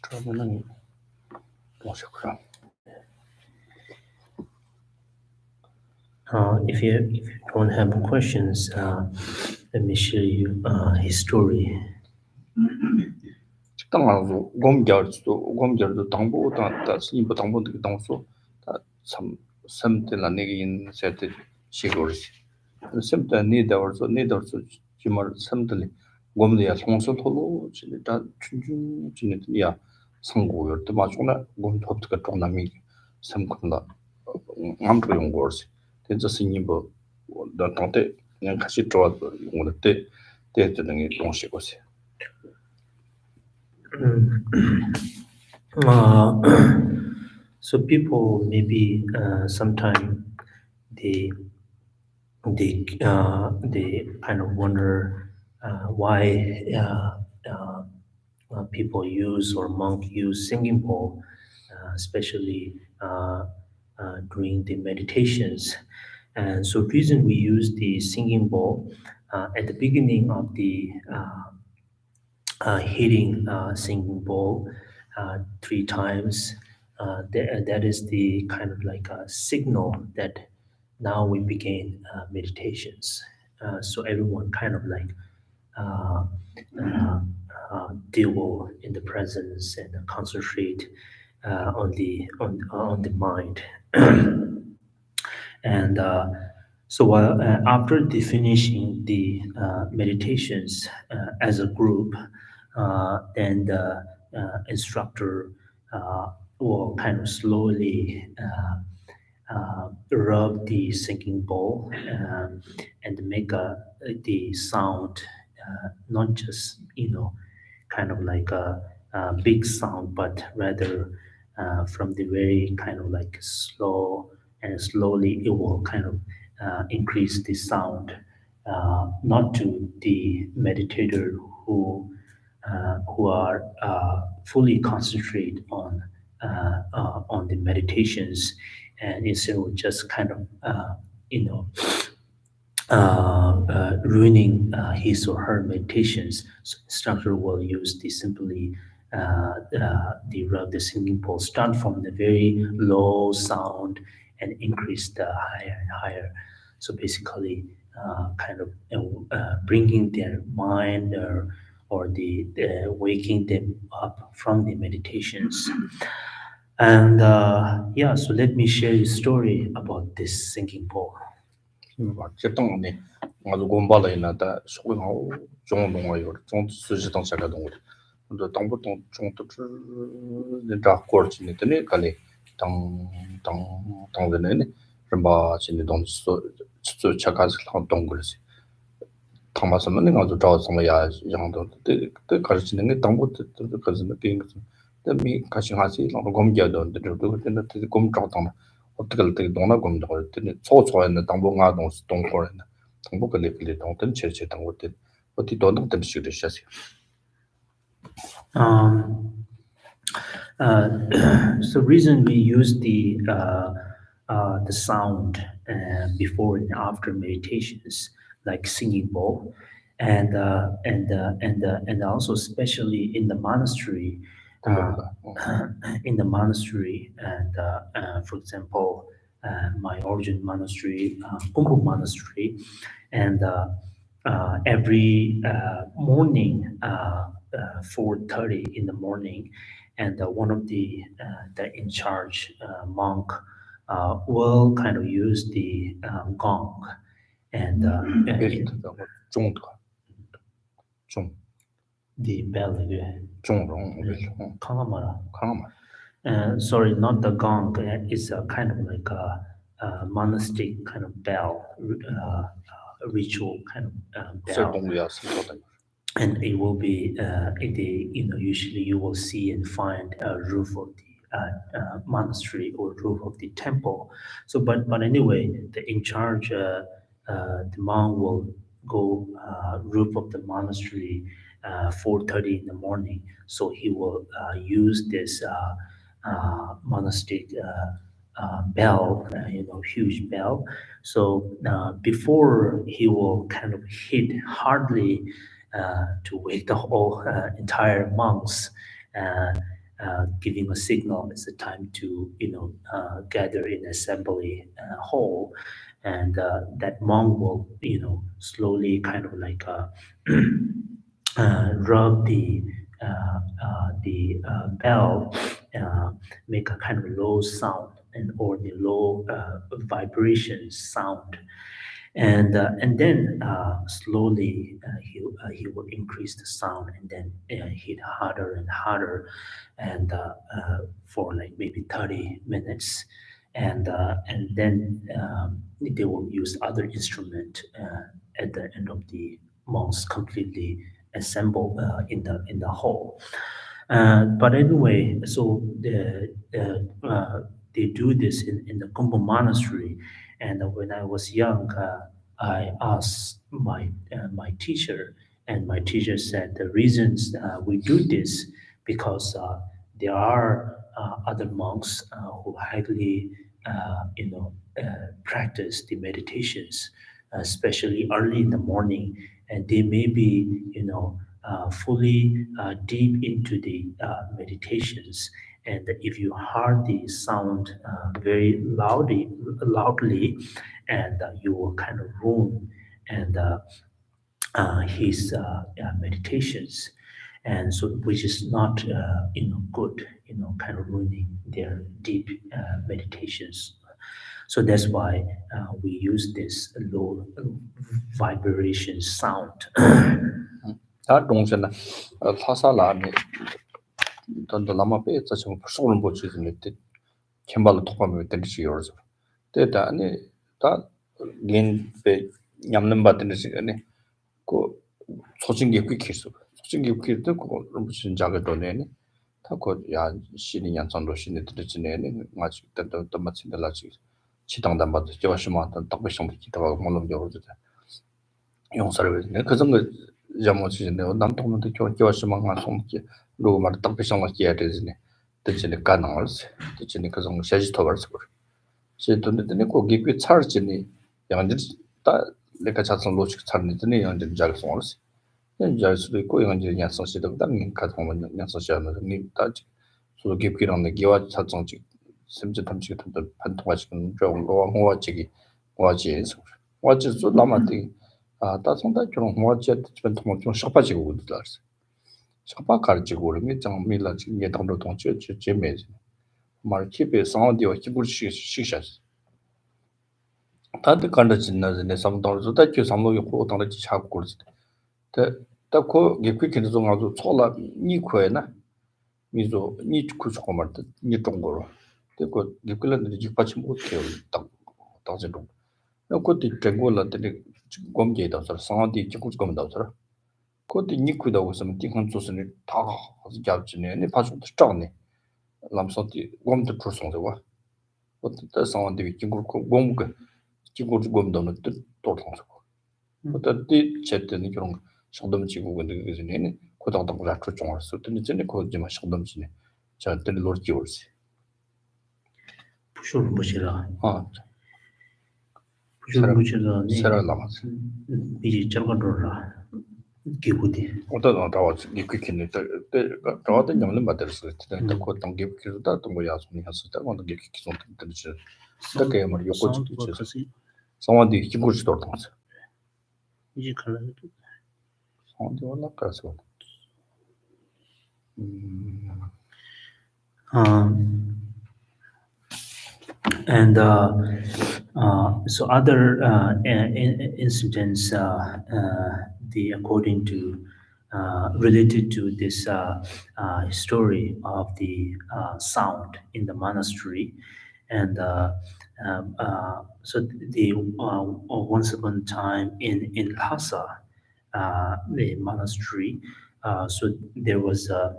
그러면은 뭐시구나. If you don't have questions, let me share you his story. 식당 가서 곰겨도 당보다 스님보 당보도 당소 다참 섬들 내긴 세트 시골시 섬들 니더서 지말 섬들 곰들이야 송소토로 진짜 춘준 진이야 상고요 또 맞구나 곰 톱트가 조나미 섬군다 아무도 용 거지 진짜 스님보 나 당때 그냥 같이 좋아 오늘 때 때는 게 동시고세 Uh, so people maybe sometime they they kind of wonder why people use or monk use singing bowl, especially during the meditations. And so reason we use the singing bowl at the beginning of the hitting singing bowl 3 times. That is the kind of like a signal that now we begin meditations. So everyone kind of like uh, uh, deal in the presence and concentrate on the mind. And so while after the finishing the meditations as a group, then the instructor will kind of slowly rub the sinking bowl and make the sound, not just kind of like a big sound, but rather from the very kind of like slow and slowly it will kind of increase the sound, not to the meditator who are fully concentrate on the meditations, and instead of just kind of you know ruining his or her meditations. So instructor will use the simply the singing bowl, start from the very low sound and increase the higher and higher. So basically, kind of bringing their mind or the waking them up from the meditations. And yeah, so let me share a story about this singing bowl. 제동네 아주 곰발이나다 소고하고 종동아요 종 수지동 사가동 근데 당보통 종도 진짜 거치네 되네 갈래 당당당되네 좀봐 진이 동서 수 차가스 동그르시 당마서는 아주 저성야 양도 때 가르치는 게 당보도 가르치는 게 때미 가시하시 너무 검겨도 저도 근데 곰 잡당 어떻게 때 동나 곰도 때는 소소한 당보가 동스 동거는 당보가 레벨이 동든 체체 당보때 어디 도는 때 시도 샤시 Um, so reason we use the sound before and after meditations, like singing bowl, and also especially in the monastery, in the monastery, and for example, my origin monastery, Kumbu monastery, and every morning, 4:30 in the morning, and one of the in charge monk will kind of use the gong and 종도 종 the bell. 종롱 Kangamara. 강마 Sorry, not the gong. It's a kind of like a monastic kind of bell, ritual kind of bell. 설동이야 선거다 And it will be in the usually you will see and find a roof of the monastery or roof of the temple. So but anyway, the in charge the monk will go roof of the monastery 4:30 in the morning. So he will use this monastic bell, huge bell. So before he will kind of hit hardly to wake the whole entire monks, uh, giving a signal it's the time to gather in assembly hall, and that monk will slowly kind of like rub the bell, uh, make a kind of low sound and or the low vibration sound, and then slowly he will increase the sound and then hit harder and harder, and for like maybe 30 minutes, and then they will use other instrument at the end of the monks completely assemble in the hall. But anyway, so they do this in the Kumbu monastery. And when I was young, I asked my teacher, and my teacher said the reasons we do this because there are other monks who highly, practice the meditations, especially early in the morning, and they may be, fully deep into the meditations. And if you heard the sound very loudly, and you will kind of ruin and his meditations, and so which is not good, kind of ruining their deep meditations. So that's why we use this low vibration sound. 다 동전나 사사라니 돈도 남아 빼서 좀 소름 보치는 때 캠발로 통하면 되지 요르서 때다 아니 다 겐베 냠는 받는 시간에 그 소진기 퀴키스 소진기 퀴키도 그거 무슨 작은 돈에네 타고 야 신이 양상도 신이 들으지네네 마치 때도 마치들라지 치당단 받도 저시마한테 딱 배송 기타가 물론 요르다 용서를 그 정도 자모지네 남동도 교시망만 송기 로마 딱 배송을 해야 되지네 되지네 가능할 되지네 그 정도 셔지 토벌스 제돈데 거기 그 차르지니 양들 다 내가 자선 로직 차르니더니 양들 잘 송을스 잘 수도 있고 양들 양선 시도 당연 가정은 양선 시하는 니 따지 소 깊이랑 기와 차정직 심지 탐지 같은 판통하시는 좀 로와지기 와지에서 와지서 남한테 다 상당히 그런 뭐지 집은 좀 샤파지고 그러더라. 샤파 가지고 그러면 좀 밀라지 이게 당도 동체 제메지. 마르키베 상디와 기부시 시샤스. 다들 간다진나네 상당도 다큐 상도이 고당의 차고 그러지. 다고 기퀴키도 좀 아주 초라 니코에나 미조 니 쿠스고 말도 니 동거로. 그거 기클랜드 지파치 못해요. 딱 당진동. 그것도 전골라 되게 검게다 서 상한디 찍고 검다 서 그것도 니쿠다 웃으면 띵한 소스는 다 잡지네 네 파죽도 ጫ네 람선디 검도 풀송도 와 그것도 상한디 찍고 검그 찍고 검도는 또 통서 그것도 뒤 제때는 그런 상담 찍고 근데 그전에는 고당당 거 잡고 좀 알았어 근데 전에 거기만 상담지네 저한테 로르기 올지 부쇼를 보시라. 사람 부쇼를 사람 남았어 이제 저거로라 기구디. 어떤 나와 기퀴키는 때 저한테 영는 받았어 근데 그 동기 기술다 또 뭐야 손이 했었다 근데 기퀴키 손 들지 그게 뭐 요거 같이 상황이 기부지 돌아서 이제 갈라도 상황이 올라가서 and so other incidents, the according to related to this story of the sound in the monastery, and so the once upon a time in Lhasa, the monastery, so there was a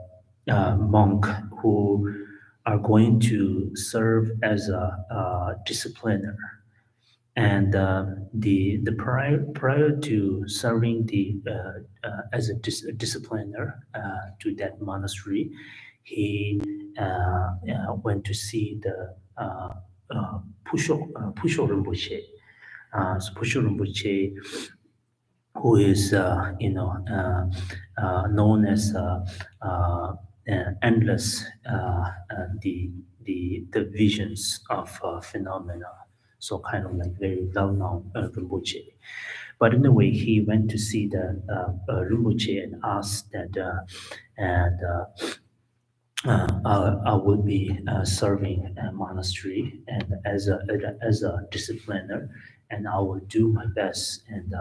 monk who are going to serve as a discipliner, and the prior to serving the as a discipliner to that monastery, he went to see the Pusho Rinpoche. So Pusho Rinpoche, who is known as endless the visions of phenomena. So kind of like very well-known Rinpoche. But in a way, he went to see the Rinpoche and asked that, I would be serving a monastery and as a discipliner, and I will do my best and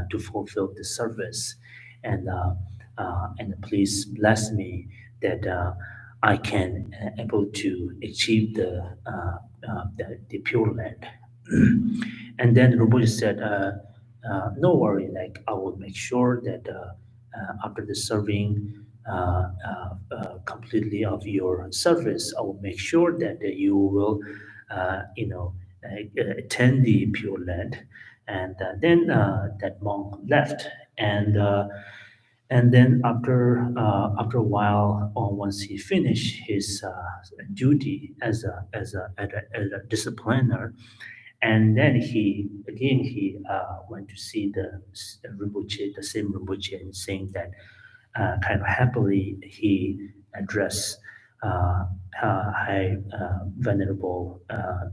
to fulfill the service, and please bless me that I can able to achieve the Pure Land. And then Rinpoche said, no worry, like I will make sure that after the serving completely of your service, I will make sure that you will, attend the Pure Land. And then that monk left, and then after a while, once he finished his duty as a discipliner, and then he went to see the Rinpoche, the same Rinpoche, and saying that kind of happily he addressed High Venerable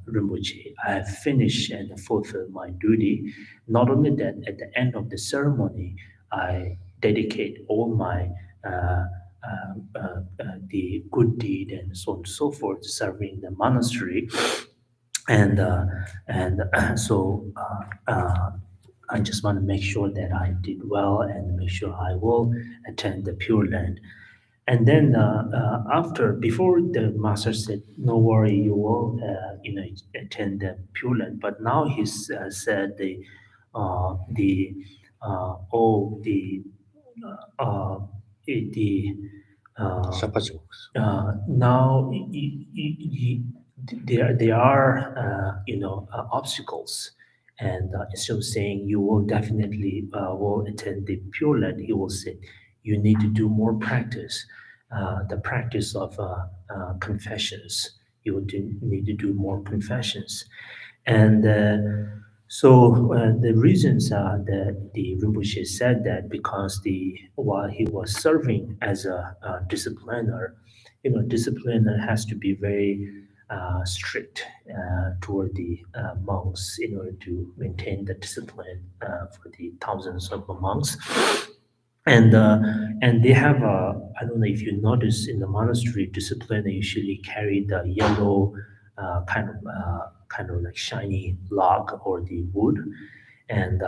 Rinpoche. I have finished and fulfilled my duty. Not only that, at the end of the ceremony, I dedicate all my the good deed and so on and so forth, serving the monastery, and so I just want to make sure that I did well and make sure I will attend the Pure Land. And then before the master said, "No worry, you will, attend the Pure Land." But now he's said the oh the 샤파지고. now there are obstacles, and instead of saying you will definitely will attend the Pure Land, he will say you need to do more practice, the practice of confessions. You will need to do more confessions, and the reasons are that the Rinpoche said that because while he was serving as a discipliner, discipliner has to be very strict toward the monks in order to maintain the discipline for the thousands of monks. And they have I don't know if you notice in the monastery discipline, they usually carry the yellow kind of like shiny log or the wood, and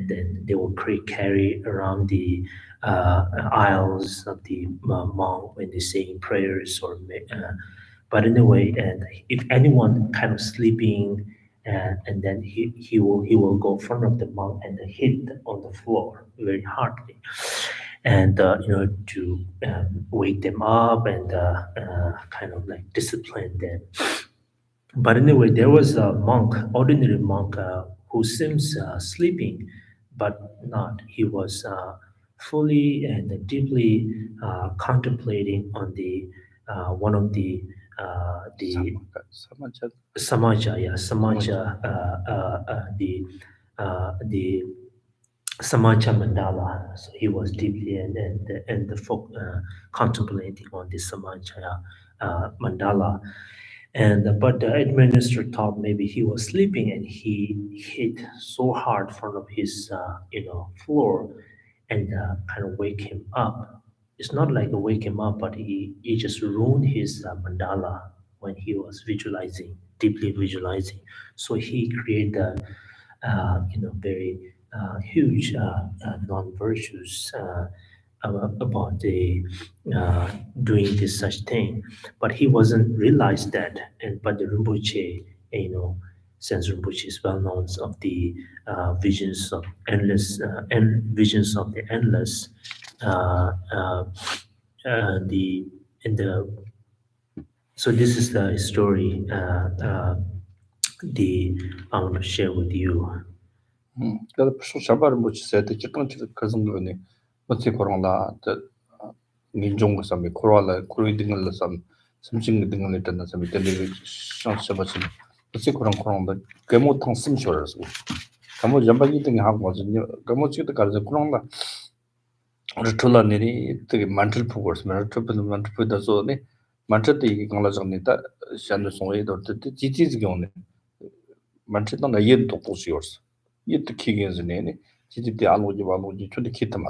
then they will carry around the aisles of the monk when they saying prayers but anyway, and if anyone kind of sleeping, and then he will go in front of the monk and hit on the floor very hardly, and to wake them up and kind of like discipline them. But anyway, there was a monk, ordinary monk, who seems sleeping, but not. He was fully and deeply contemplating on the one of the 사마자. Samaja, the Samaja mandala. So he was deeply and the folk contemplating on the Samaja mandala. But the administrator thought maybe he was sleeping and he hit so hard in front of his floor and kind of wake him up. It's not like a wake him up, but he just ruined his mandala when he was visualizing, deeply visualizing. So he created very huge non-virtues about the doing this such thing, but he wasn't realized that. But the Rinpoche, since Rinpoche is well known of the visions of endless and visions of the endless, the in the so this is the story I want to share with you. 그래서 샤바를 뭐 지세대 직관적 그런 거니 어떻게 그런가 민종 그 섬에 코로나 코로이딩을 섬 something the ngale tan some the shang shabachi the kurang kurang the kemo tang sim shores kamo jamba gi ting ha mo jin kamo chi the kar kurang la rutula ni the mantle powers mantle mantle da so ne mantle the ngala jang ni da shan so ye do the ji ji gi on mantle da ye do to yours ye the king is ne ji ji the alo ji ba lo ji chu de kit ma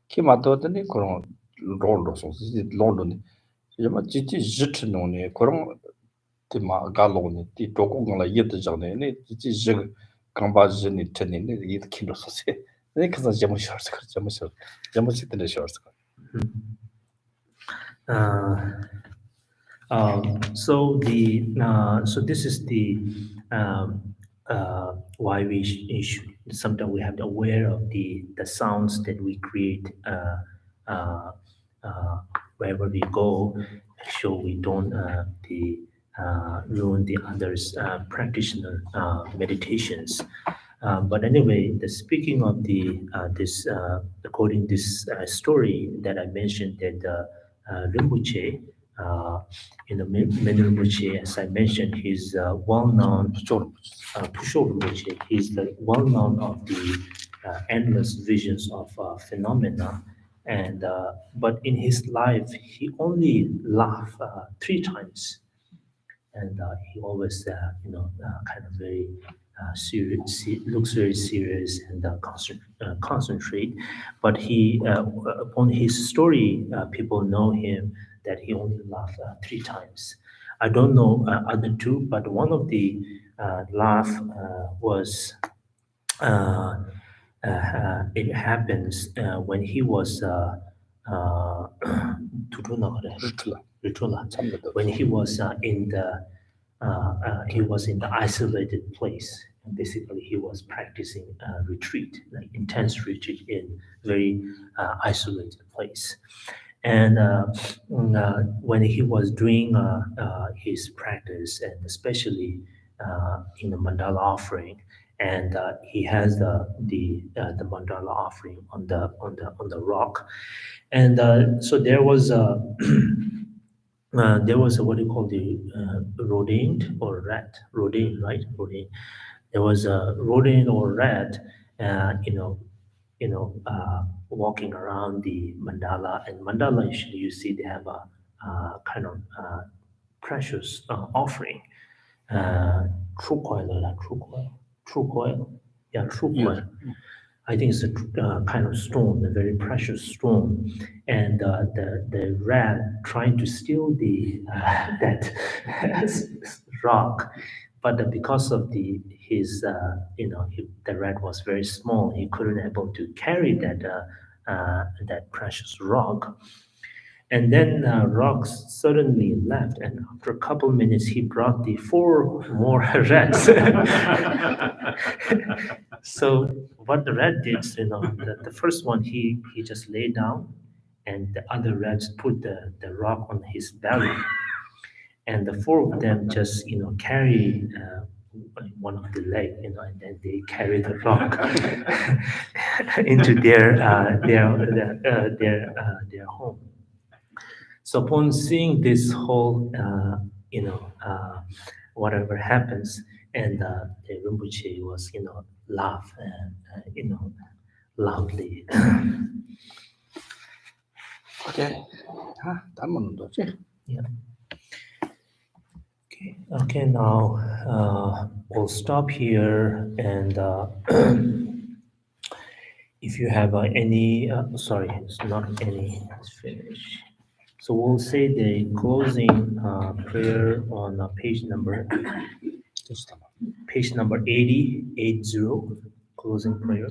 ki ma do the kurang ro so ji lo do ni yama ji ji jit no ne kurang tima galoni ti tokong la yed jane ne ji ji kamba jini tene ne yed kilo sose ne kaza jamu shars kar jamu sitne shars kar So this is the why we should sometimes we have to aware of the sounds that we create uh, wherever we go, make sure we don't ruin the others practitioner meditations. But anyway, speaking of the this according this story that I mentioned that Rinpoche, Venerable Geshe, as I mentioned, he's well-known. Pusho Rinpoche, he's the well-known of the endless visions of phenomena, and but in his life he only laughed 3 times, and he always kind of very serious, looks very serious and concentrate. But he upon his story, people know him that he only laughed 3 times. I don't know other two, but one of the laugh was it happens when he was rutula when he was he was in the isolated place. And basically, he was practicing retreat, like intense retreat in very isolated place. And when he was doing his practice, and especially in the mandala offering, and he has the mandala offering on the rock, and so there was a there was a what do you call the rodent or rat? Rodent, right? Rodent. There was a rodent or rat, uh, you know, walking around the mandala. And mandala, usually you see they have a kind of precious offering. True coil, true coil, yeah, true coil. I think it's a kind of stone, a very precious stone, and the rat trying to steal the that rock, but because of the his the rat was very small, he couldn't able to carry that precious rock. And then Rocks suddenly left, and after a couple minutes, he brought the 4 more rats. So what the rat did, the first one he just lay down, and the other rats put the rock on his belly, and the 4 of them just carry one of the leg, and then they carry the rock into their home. So upon seeing this whole, whatever happens, and the Rinpoche was, laugh, loudly. okay ha tamon do che Yeah. Okay. Okay. Now we'll stop here, and if you have any, sorry, it's not any. Let's finish. So we'll say the closing prayer on just page number 80, 80, closing prayer.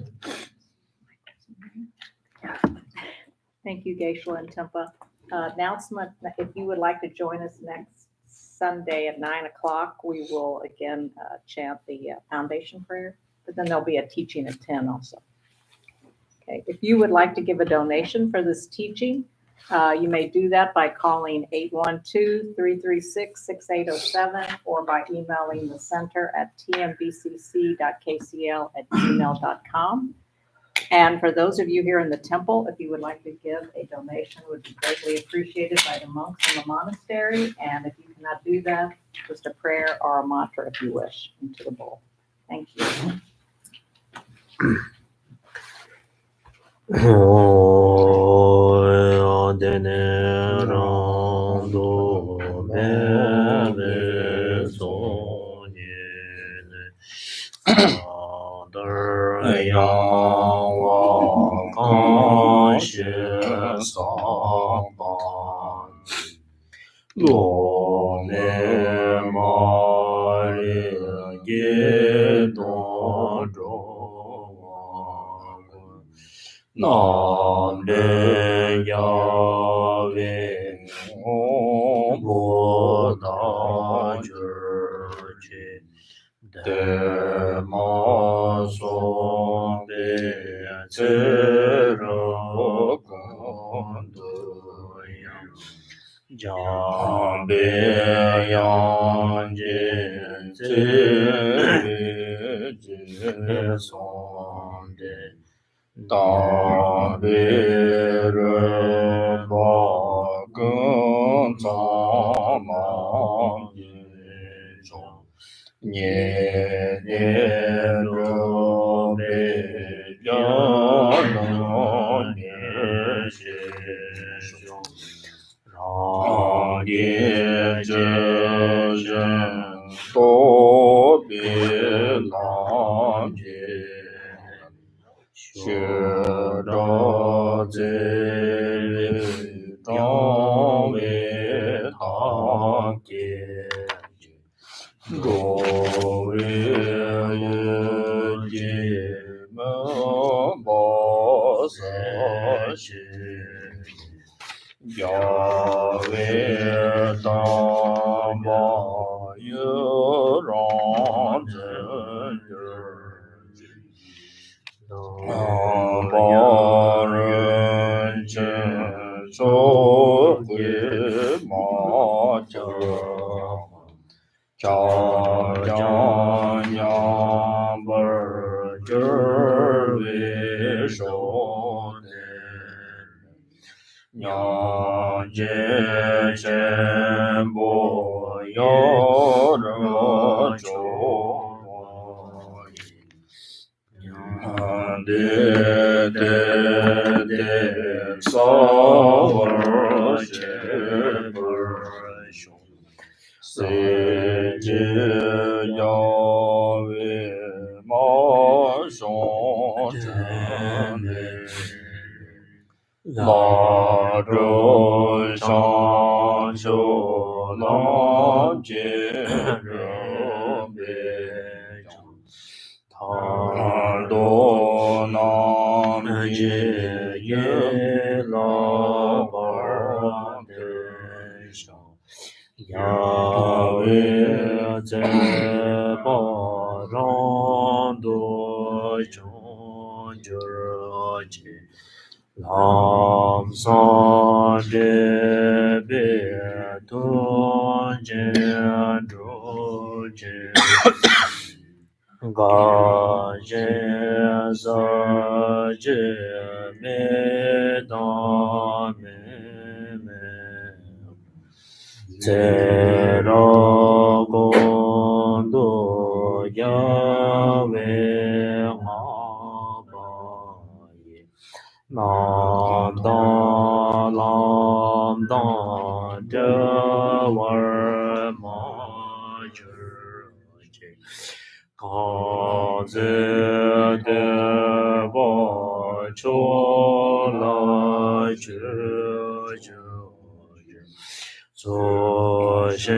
Thank you, Geshe and Tempa. Announcement, if you would like to join us next Sunday at 9 o'clock, we will again chant the foundation prayer, but then there'll be a teaching at 10 also. Okay, if you would like to give a donation for this teaching, you may do that by calling 812-336-6807 or by emailing the center at tmbcc.kcl@gmail.com. And for those of you here in the temple, if you would like to give a donation, it would be greatly appreciated by the monks in the monastery. And if you cannot do that, just a prayer or a mantra if you wish into the bowl. Thank you. Nam de Yahweh Buddha Church De Ma Son De Zero Kundu Yang Be Yang Jin Zhe Son De Da Be Re Ba Gun Zang Ma Yin Zhong Nye Ne Ro Be Yan No Nye She Zhong Rang Ye Zhe Zhen Do Be Lang Jie Xue Zhao Zhe Zhang Wei Tang Jie Zhou Wei Ye Jie Men Bo Se Xie Yahweh Dang Ba Ye Rang Zhen Ba Ren Chen So Hui Ma Jia Cha Jiang Yang Ber Zhe Wei Shou Yang Jie Chen Bo Yo Ren Zhou De de de sa ver che per se je ya we ma shong zhen la zhou shang xiu lang jie ren bei Tang do nam jie ye la bar de shang Yahweh zhe pa rang do zhong zhe jie Lam san de be tun jian zhu jie Ga zhe za zhe me da me Zhe ra gong du ya wei ma ba ye Nam da lam da de war ma zhe Ga zhe de ba chu la zhe zhe 左贤